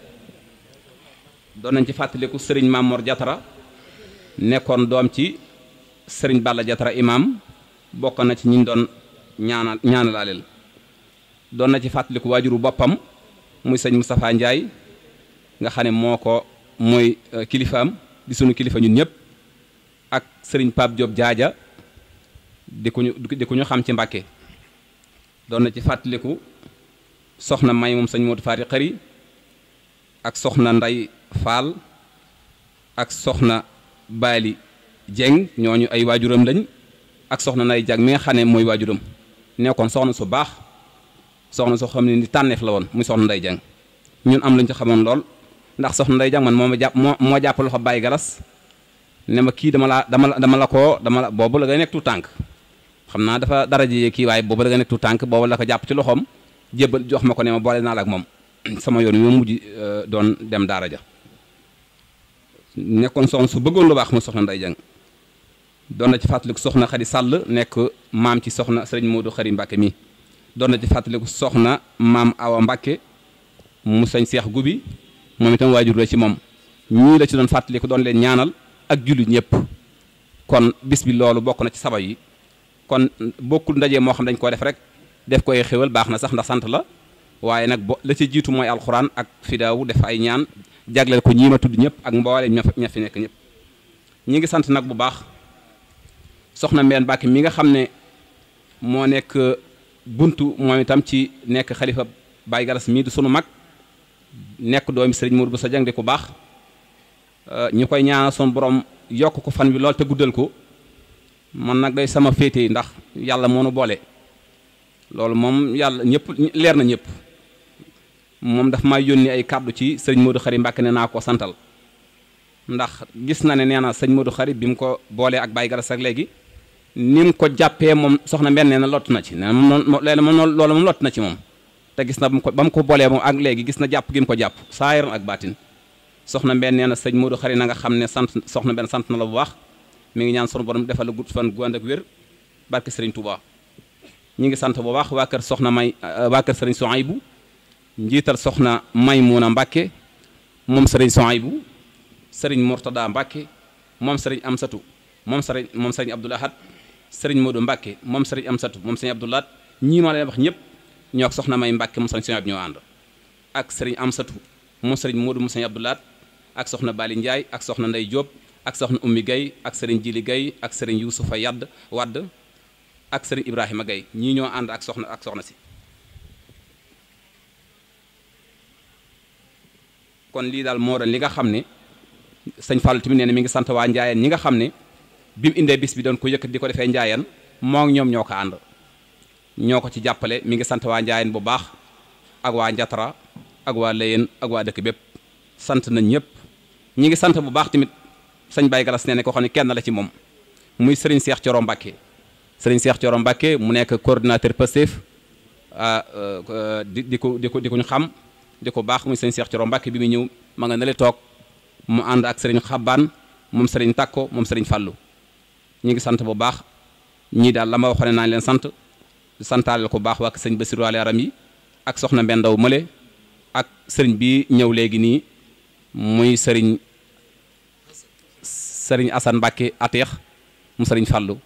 doon nañ ci fàttaliku sëriñ Mamor Jatara nekkoon doom ci sëriñ Balla Jatara imam bokk na ci ñi doon ñaanalaaleel doon na ci fàttaliku waajuru boppam muy sëñ Moustapha Ndiaye nga xam ne moo ko mooy kilifaam di sunu kilifa ñun ñëpp ak sëriñ Pape Diop Jaaja di ku ñu xam ci Mbàkke doon na ci fàttaliku soxna May moom sëñ Modou Fari Xari ak soxna Nday Fall ak soxna Baali Jeng ñooñu ay waajuram lañ ak soxna Nday Jag mi nga xam ne mooy waajuram nekkoon soxna su baax soxna soo xam ne ni tànneef la woon muy soxna Nday Jang ñun am lañ ci xamoon lool ndax soxna Nday Jang man moo jàpp loxo Baye Galas ne ma kii dama la boobu la nga nekk tu tànk xam naa dafa daraje kii waaye boobu la nga nekk tu tànk boobu la ko jàpp ci loxoom jébbal jox ma ko ne ma boole naa la ak moom sama yoon wi mujj doon dem daara ja nekkoon soxna su bëggoon lu baax mu soxna Nday Jang doon na ci fàttaliku soxna Xadi Sàll nekk maam ci soxna sëriñ Modou Xari Mbàkke mi doon na ci fàttaliku soxna maam Awa Mbàkke mu sëñ Seex Gubi moom itam waajur la ci moom ñii la ci doon fàttaliku doon leen ñaanal ak jullit ñëpp kon bis bi loolu bokk na ci sabab yi kon bokkul ndaje moo xam dañ koo def rek def ko ay xéwal baax na sax ndax sant la waaye nag la ci jiitu mooy alxuraan ak fidaawu def ay ñaan jagleel ko ñii ma tudd ñëpp ak mboole ña fi nekk ñëpp ñi ngi sant nag bu baax soxna Mbène Mbàkke mi nga xam ne moo nekk buntu moom itam ci nekk xalifa Baye Galas mii di sunu mag nekk doomi sëriñ Modou Boussa Dieng di ku baax ñu koy ñaanal son borom yokk ko fan bi lool te guddal ko man nag day sama féete ndax yàlla moo nu boole loolu moom yàlla ñëpp leer na ñëpp moom daf may yónni ay kàddu ci sëriñ Modou Xari Mbàkke ne naa ko santal ndax gis na ne nee na sëñ Modou Xari bi mu ko boolee ak Baye Galas ak léegi ni mu ko jàppee moom soxna Mbène nee na lott na ci nee na loolu moom lott na ci moom te gis na ba mu ko boolee moom ak léegi gis na jàpp gi mu ko jàpp saayiran ak baatin soxna Mbène nee na sëñ Modou Xari na nga xam ne sant soxna Mbène sant na la bu baax mi ngi ñaan sunu borom defal la gudd fan gu ànd ak wér barke Sëriñ Touba ñi ngi sant bu baax waa kër soxna waa kër Sëriñ Sohaybu njiital soxna Maymuna Mbàkke moom Sëriñ Sohaybu Sëriñ Murtada Mbàkke moom Sëriñ Amsatu moom Sëriñ Abdul Ahad Sëriñ Modou Mbàkke moom Sëriñ Amsatu moom Sëriñ Abdul Ahad ñii ma leen wax ñëpp ñoo ak soxna May Mbàkke moom Sëriñ Sohaybu ñoo ànd ak Sëriñ Amsatu moom Sëriñ Modou moom Sëriñ Abdul Ahad ak soxna Bali Ndiaye ak soxna Ndey Diop ak soxna Ummi Gaye ak Sëriñ Jili Gaye ak Sëriñ Yuusufa Wadd ak Sëriñ Ibrahima Gaye ñii ñoo ànd ak soxna si kon lii daal moo doon li nga xam ne sëñ Fallou tamit nee na mi ngi sant waa Njaayeen ñi nga xam ne bi mu indee bis bi doon ko yëkkat di ko defee Njaayeen moo ak ñoom ñoo ko ànd ñoo ko ci jàppale mi ngi sant waa Njaayeen bu baax ak waa Njatara ak waa Layeen ak waa dëkk bépp sant nañ ñëpp ñi ngi sant bu baax tamit sëñ Baye Galas nee na ko xam ne kenn la ci moom muy Serigne Cheikh Thioro Mbacke Serigne Cheikh Thioro Mbacke mu nekk coordinateur Pastef di ko ñu xam di ko baax muy Serigne Cheikh Thioro Mbacke bi mu ñëw ma nga nale toog mu ànd ak Serigne Xabbaan moom sëriñ Takko moom sëriñ Fallou ñu ngi sant bu baax ñii daal la ma waxoon naa leen sant santaale ko baax waa sëñ Bassirou Al Yaram yi ak soxna Mbendaw Mële ak sëriñ bi ñëw léegi nii muy sëriñ Assane Mbacke Ateex mu sëriñ Fallou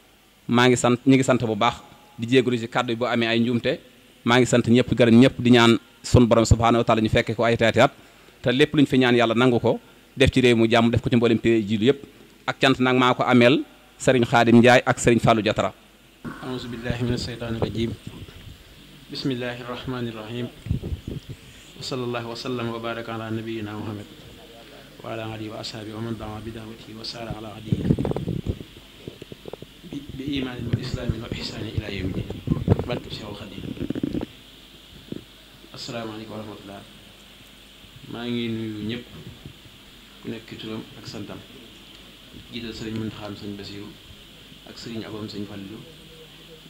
maa ngi sant ñi ngi sant bu baax di jégalu ci kàddu yi boo amee ay njuumte maa ngi sant ñëpp gërëm ñëpp di ñaan sun borom subhaanahu wa taala ñu fekke ko ay teeti at te lépp lu ñu fi ñaan yàlla nangu ko def ci réew mu jàmm def ko ci mboolem pays jiilu yëpp ak cant nag maa ko ameel sëriñ Xaadim Njaay ak sëriñ Fallou Jatara auzu billahi min asheytaani rajim bismillahi rahmani rahim wa sallallahu wa sallam wa baraka ala nabiyina muhammad wa ala alihi wa ashaabi wa man daa bi da'watihi wa saara ala hadihi bi imaanin wa islaamin wa ihsaanin ila yawmi din barke Seexul Xadiim asalaamaaleykum wa rahmatullah maa ngi nuyu ñëpp ku nekk ci turam ak santam jiital sëriñ Muntaxa sëñ Basiru ak sëriñ Aboom sëñ Fallu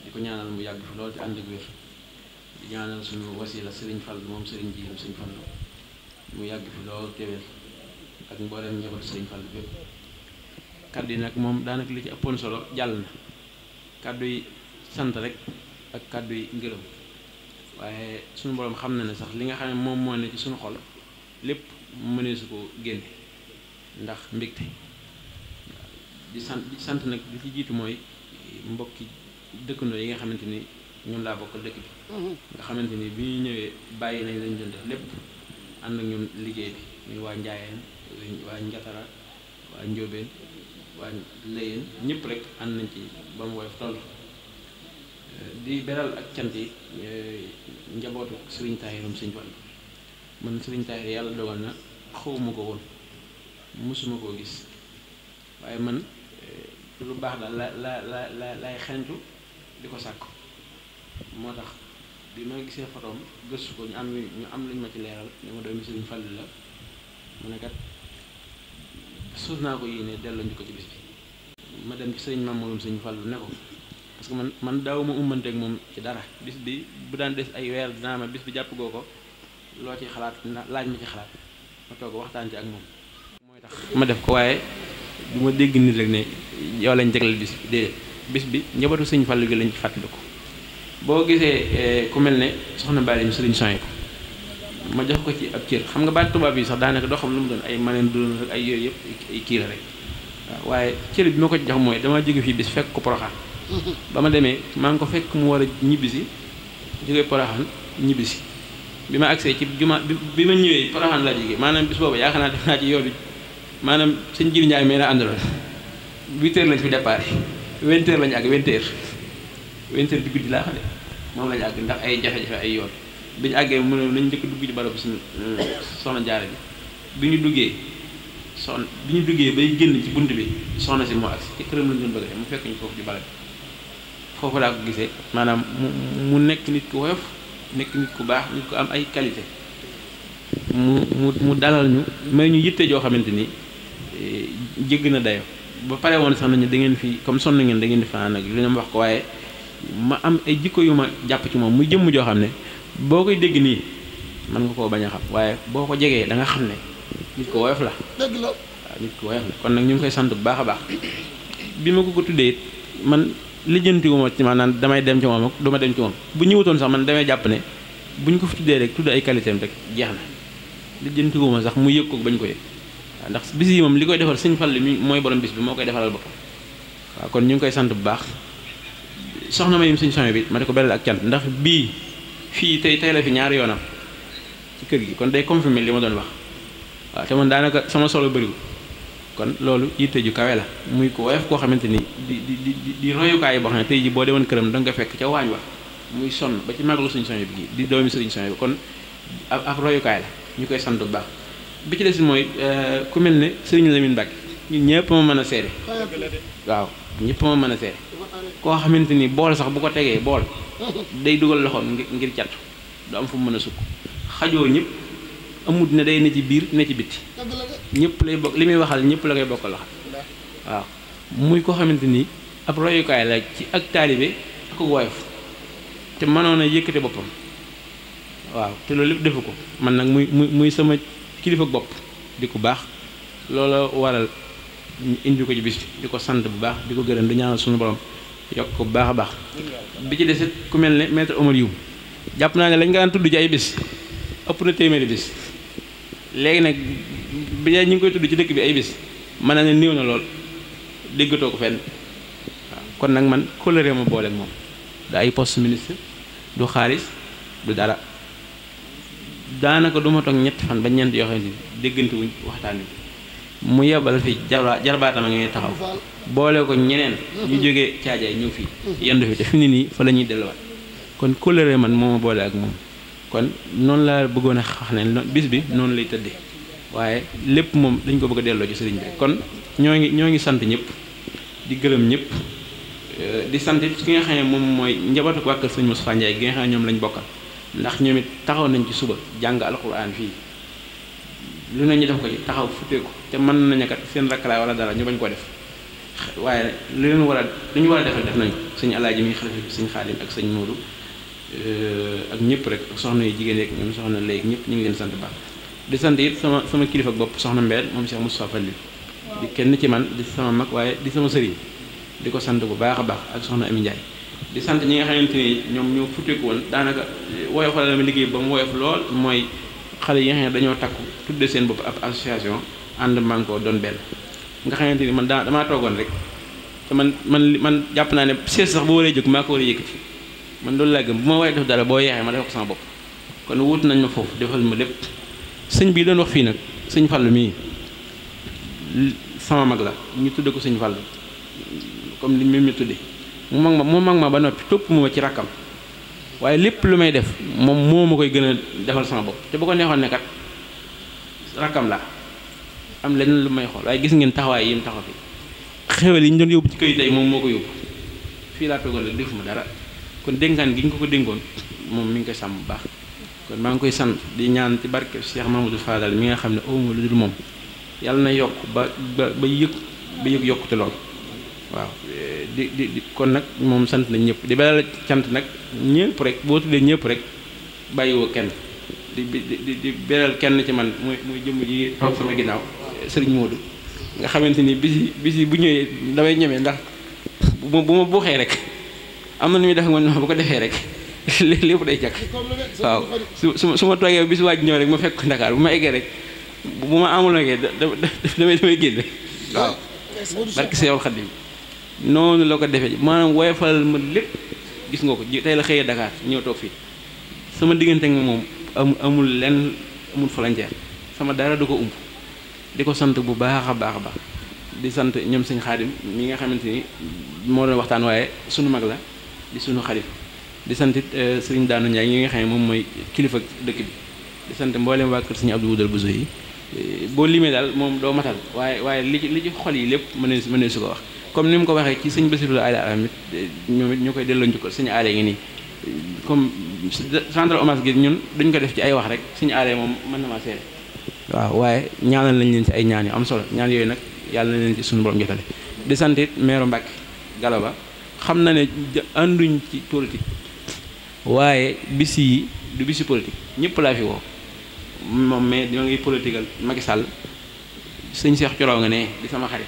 di ko ñaanal mu yàgg fi lool te ànd ak wér di ñaanal suñu wasila sëriñ Fall moom sëriñ Jiiram sëñ Fallu mu yàgg fi lool te wér ak mboolem njaboot sëriñ Fall bépp kaddu yi nag moom daanaka li ci ëppoon solo jàll na kaddu yi sant rek ak kaddu yi ngërëm waaye suñu borom xam na ne sax li nga xam ne moom moo ne ci suñu xol lépp mënee su ko génne ndax mbégte di sant nag li ci jiitu mooy mbokki dëkkandoo yi nga xamante ni ñun laa bokkal dëkk bi nga xamante ni bi ñu ñëwee bàyyi nañ lañ doon def lépp ànd ak ñun liggéey bi muy waa Njaayeen waa Njatara waa Njóobeen waa Léyeen ñëpp rek ànd nañ ci ba mu woyof toll di beral ak cant yi njabootu sëriñ Taahirum sëñ Fall man sëriñ Taahir yàlla dogal na xawuma ko woon mosuma koo gis waaye man lu baax daal lay xentu di ko sàkk moo tax bi ma gisee photoom gëstu ko ñu am luñ ma ci leeral ne ma doomi sëriñ Fall la mu ne kat suuf naa ko yéene delloo ñu ko ci bis bi ma dem ci sëriñ Mamadou sëñ Fall ne ko parce que man daaw ma ummanteeg moom ci dara bis bi bu daan des ay weer dinaa ma bis bi jàpp goo ko loo ci xalaat laaj ma ci xalaat ma toog waxtaan ci ak moom mooy tax ma def ko waaye du ma dégg nit rek ne yow lañ jagleel bis bi déedéet bis bi njabootu sëñ Fallu gi lañ ci fàttaliku boo gisee ku mel ne soxna Bally mi sëriñ soñé ko ma jox ko ci ab cër xam nga baat tubaab yi sax daanaka doo xam lu mu doon ay maneen doon rek ay yooyu yëpp ay kii la rek waaw waaye cër bi ma ko ci jox mooy dama jóge fii bis fekk ko Poroxaan ba ma demee maa ngi ko fekk mu war a ñibbisi jógee Poroxaan ñibbisi bi ma agsee ci juma bi ma ñëwee Poroxaan laa jógee maanaam bis boobu yaakaar naa def naa ci yoon bi maanaam sëñ Jiir Njaay mee la àndaloon 8 heures lañ fi départ 20 heures lañu àgg 20 heures 20 heures di guddi laa xam ne moom lañu àgg ndax ay jafe-jafe ay yoon bi ñu àggee mu ne nañ njëkk dugg ci barab suñu soxna Jaara bi bi ñu duggee bay génn ci bunt bi soxna si moo agsi ci këram lañ doon bëgg mu fekk ñu foofu ci barab bi foofu laa ko gisee maanaam mu nekk nit ku woyof nekk nit ku baax nit ku am ay qualité mu dalal ñu may ñu yitte joo xamante ni jégg na dayo ba pare woon sax nañu da ngeen fi comme sonn ngeen da ngeen di fanaan ak lu ne wax ko waaye ma am ay jikko yu ma jàpp ci moom muy jëmm joo xam ne boo koy dégg nii mën nga koo bañ a xam waaye boo ko jegee da nga xam ne nit ko woyof la dëgg la waaw nit ko woyof la kon nag ñu ngi koy sant bu baax a baax bi ma ko tuddee man lijjantiwuma ci maanaam damay dem ci moom ak du ma dem ci moom bu ñëwutoon sax man damay jàpp ne bu ñu ko fi tuddee rek tudd ay qualité am rek jeex na lijjantiwuma sax mu yëg ko bañ ko yëg waaw ndax bis yi moom li koy defal sëñ Fall mi mooy borom bis bi moo koy defalal boppam waaw kon ñu ngi koy sant bu baax soxna ma yim sëñ soño bi ma di ko beral ak cant ndax bii fii tey la fi ñaari yoonam ci kër gi kon day confirmer li ma doon wax waaw te man daanaka sama solo bëriwul kon loolu yitte ju kawe la muy ko woyof koo xamante ni di royukaay boo xam ne tey ji boo demoon këram da nga fekk ca waañ wax muy sonn ba ci magalu sëñ soño bi di doomi sëriñ soño bi kon ab royukaay la ñu koy sant bu baax bi ci des mooy ku mel ne sëriñ Lamine Mbacke ñun ñëpp ma mën a seede waaw ñëpp ma mën a seede koo xamante ni bool sax bu ko tegee bool day dugal loxoom ngir cat du am fu mu mën a sukk xajoo ñëpp amut ne day ne ci biir ne ci bitti ñëpp lay bokk li muy waxal ñëpp la koy bokkal waxal waaw muy koo xamante ni ab royukaay la ci ak taalibe ak woyof te mënoon a yëkkate boppam waaw te loolu lépp defu ko man nag muy sama kilifa bopp di ku baax loola waral ñu indi ko ci bis bi di ko sant bu baax di ko gërëm di ñaanal suñu borom yokk ko bu baax a baax bi ci desit ku mel ne maître Omar Youm jàpp naa ne lañ nga daan tudd ci ay bis ëpp na téeméeri bis léegi nag bi ñu ngi koy tudd ci dëkk bi ay bis mën na ne néew na lool déggatoo ko fenn waaw kon nag man coloré ma boole ak moom da ay poste ministre du xaalis du dara daanaka du ma toog ñetti fan ba ñeent yoo xam ne déggante wuñ waxtaan wi mu yebal fi jarbaatam a ngi taxaw boole ko ñeneen ñu jógee caajaay ñëw fii yendu fi te fi ni nii fa la ñuy delluwaat kon coloré man moo ma boole ak moom kon noonu laa bëggoon a wax ne bis bi noonu lay tëddee waaye lépp moom dañ ko bëgg a delloo ci sëriñ bi kon ñoo ngi sant ñëpp di gërëm ñëpp di sant ki nga xam ne moom mooy njabootu waa kër sëñ Moustapha Ndiaye gi nga xam ne ñoom lañ bokkal ndax ñoom it taxaw nañ ci suba jàng alxuraan fii lu ne ñu def ko ci taxaw futteeku te mën nañu kat seen rakkalaay wala dara ñu bañ ko def waaye li leen war a lu ñu war a defal def nañ ko sëñ Alaaji mi xalifa bi sëñ Xaadim ak sëñ Moodu ak ñëpp rek soxna yu jigéen yeeg ñoom soxna léegi ñëpp ñu ngi leen sant baax di sant it sama kilifa bopp soxna Mbène moom Cheikh Moustapha Fall di kenn ci man di sama mag waaye di sama sëriñ di ko sant bu baax a baax ak soxna Ami Ndiaye di sant ñi nga xamante ni ñoom ñoo futteeku woon daanaka woyofal la ma liggéey ba mu woyof lool mooy xale yi nga xam ne dañoo takku tudde seen bopp ab association ànd mànkoo doon benn nga xamante ni man damaa toogoon rek te man jàpp naa ne sees sax bu waree jóg maa ko war a yëkkati man loolu laa gëm bu ma waree def dara boo yeexee ma def ko sama bopp kon wut nañ ma foofu defal ma lépp sëñ bii doon wax fii nag sëñ Fallu mii sama mag la ñu tudde ko sëñ Fallu comme li même ñu tudde mu mag ma ba noppi topp ma ci rakkam waaye lépp lu may def moom moo ma koy gën a defal sama bopp te bu ko neexoon ne kat rakkam la am leneen lu may xool waaye gis ngeen taxawaay yi mu taxaw fi xewal yi ñu doon yóbbu ci këyit tey moom moo ko yóbbu fii laa toogoon rek defuma dara kon dénkaan gi ñu ko dénkoon moom mi ngi koy sàmm bu baax kon maa ngi koy sant di ñaan ci barke Cheikh Mamadou Fadal mi nga xam ne awma lu dul moom yàlla na yokk ba yëg yokkute lool waaw di kon nag moom sant nañ ñëpp di beral cant nag ñëpp rek boo tuddee ñëpp rek bàyyiwoo kenn di beral kenn ci man muy jëmm ji toog sama ginnaaw sëriñ Modou nga xamante ni bisi bu ñëwee damay ñemee ndax bu ma buuxee rek am na nu muy def nga bu ko defee rek lépp day jàkk waaw su ma toogee bis waaj ñëw rek ma fekk Ndakaar bu ma eggee rek bu ma amul nagee damay génn waaw barki Seexul Xadiim noonu la ko defee maanaam woyofalal ma lépp gis nga ko tey la xëyee Dakar ñëw toog fii sama diggante ak moom amul lenn amul frontière sama dara du ko ump di ko sant bu baax a baax a baax di sant ñoom sëñ Xaadim mi nga xamante ni moo doon waxtaan waaye sunu mag la di sunu xarit di sant sëriñ Daanu Njaay ñi nga xam ne moom mooy kilifa dëkk bi di sant mboolem waa kër sëñ Abdou Wudal Bousso yi boo limee daal moom doo matal waaye li ci xol yi lépp mënee su ko wax comme ni mu ko waxee ci sëñ Bassirou Aïda amit ñoom it ñu koy delloo njukkal sëñ aale ngi nii comme centre hommage gi ñun duñ ko def ci ay wax rek sëñ aale moom mën na maa seede waaw waaye ñaanal nañ leen ci ay ñaan yu am solo ñaan yooyu nag yàlla na leen ci suñu borom jotale di sant it maire Mbacke Galaba xam na ne ànduñ ci politique waaye bis yi du bisi politique ñëpp laa fi woo moom mais ñoo ngi politiqueal Macky Sall sëñ Cheikh Thioro nga ne di sama xarit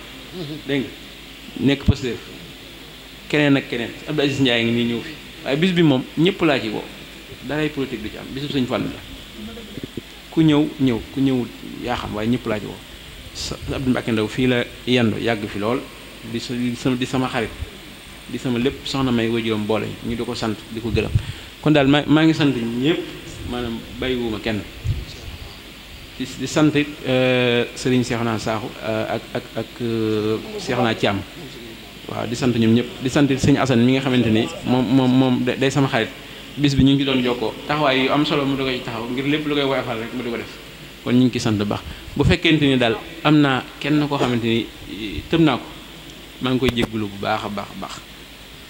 dégg nga nekk Pastef keneen ak keneen Abdou Aziz Ndiaye ngi nii ñëw fi waaye bis bi moom ñëpp laa ci woo daray politique du ci am bisu sëñ Fall la ku ñëw ku ñëwul yaa xam waaye ñëpp laa ci woo Abdou Mbacke Ndaw fii la yendu yàgg fi lool di sama xarit di sama lépp soxna may wajuram boole ñu di ko sant di ko gërëm kon daal maa ngi sant ñëpp maanaam bàyyiwuma kenn di sant it Serigne Cheikhouna Sakho ak Cheikhouna Thiam waaw di sant ñoom ñëpp di sant it sëñ Assane mi nga xamante ni moom day sama xarit bis bi ñu ngi ci doon jokkoo taxawaay yu am solo mu di ko ci taxaw ngir lépp lu koy woyofal rek mu di ko def kon ñu ngi ci sant bu baax bu fekkente ni daal am naa kenn koo xamante ni tëb naa ko maa ngi koy jéggulu bu baax a baax a baax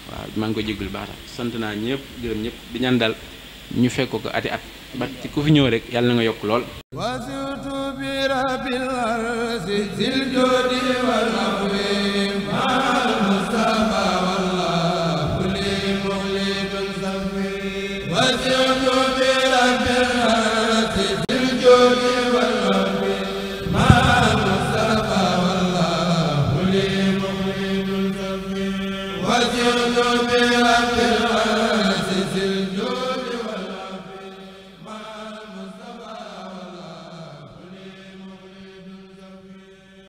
waaw maa ngi koy jéggulu bu baax sant naa ñëpp gërëm ñëpp di ñaan daal ñu fekk ko ati at ba ci ku fi ñëw rek yàlla na nga yokk lool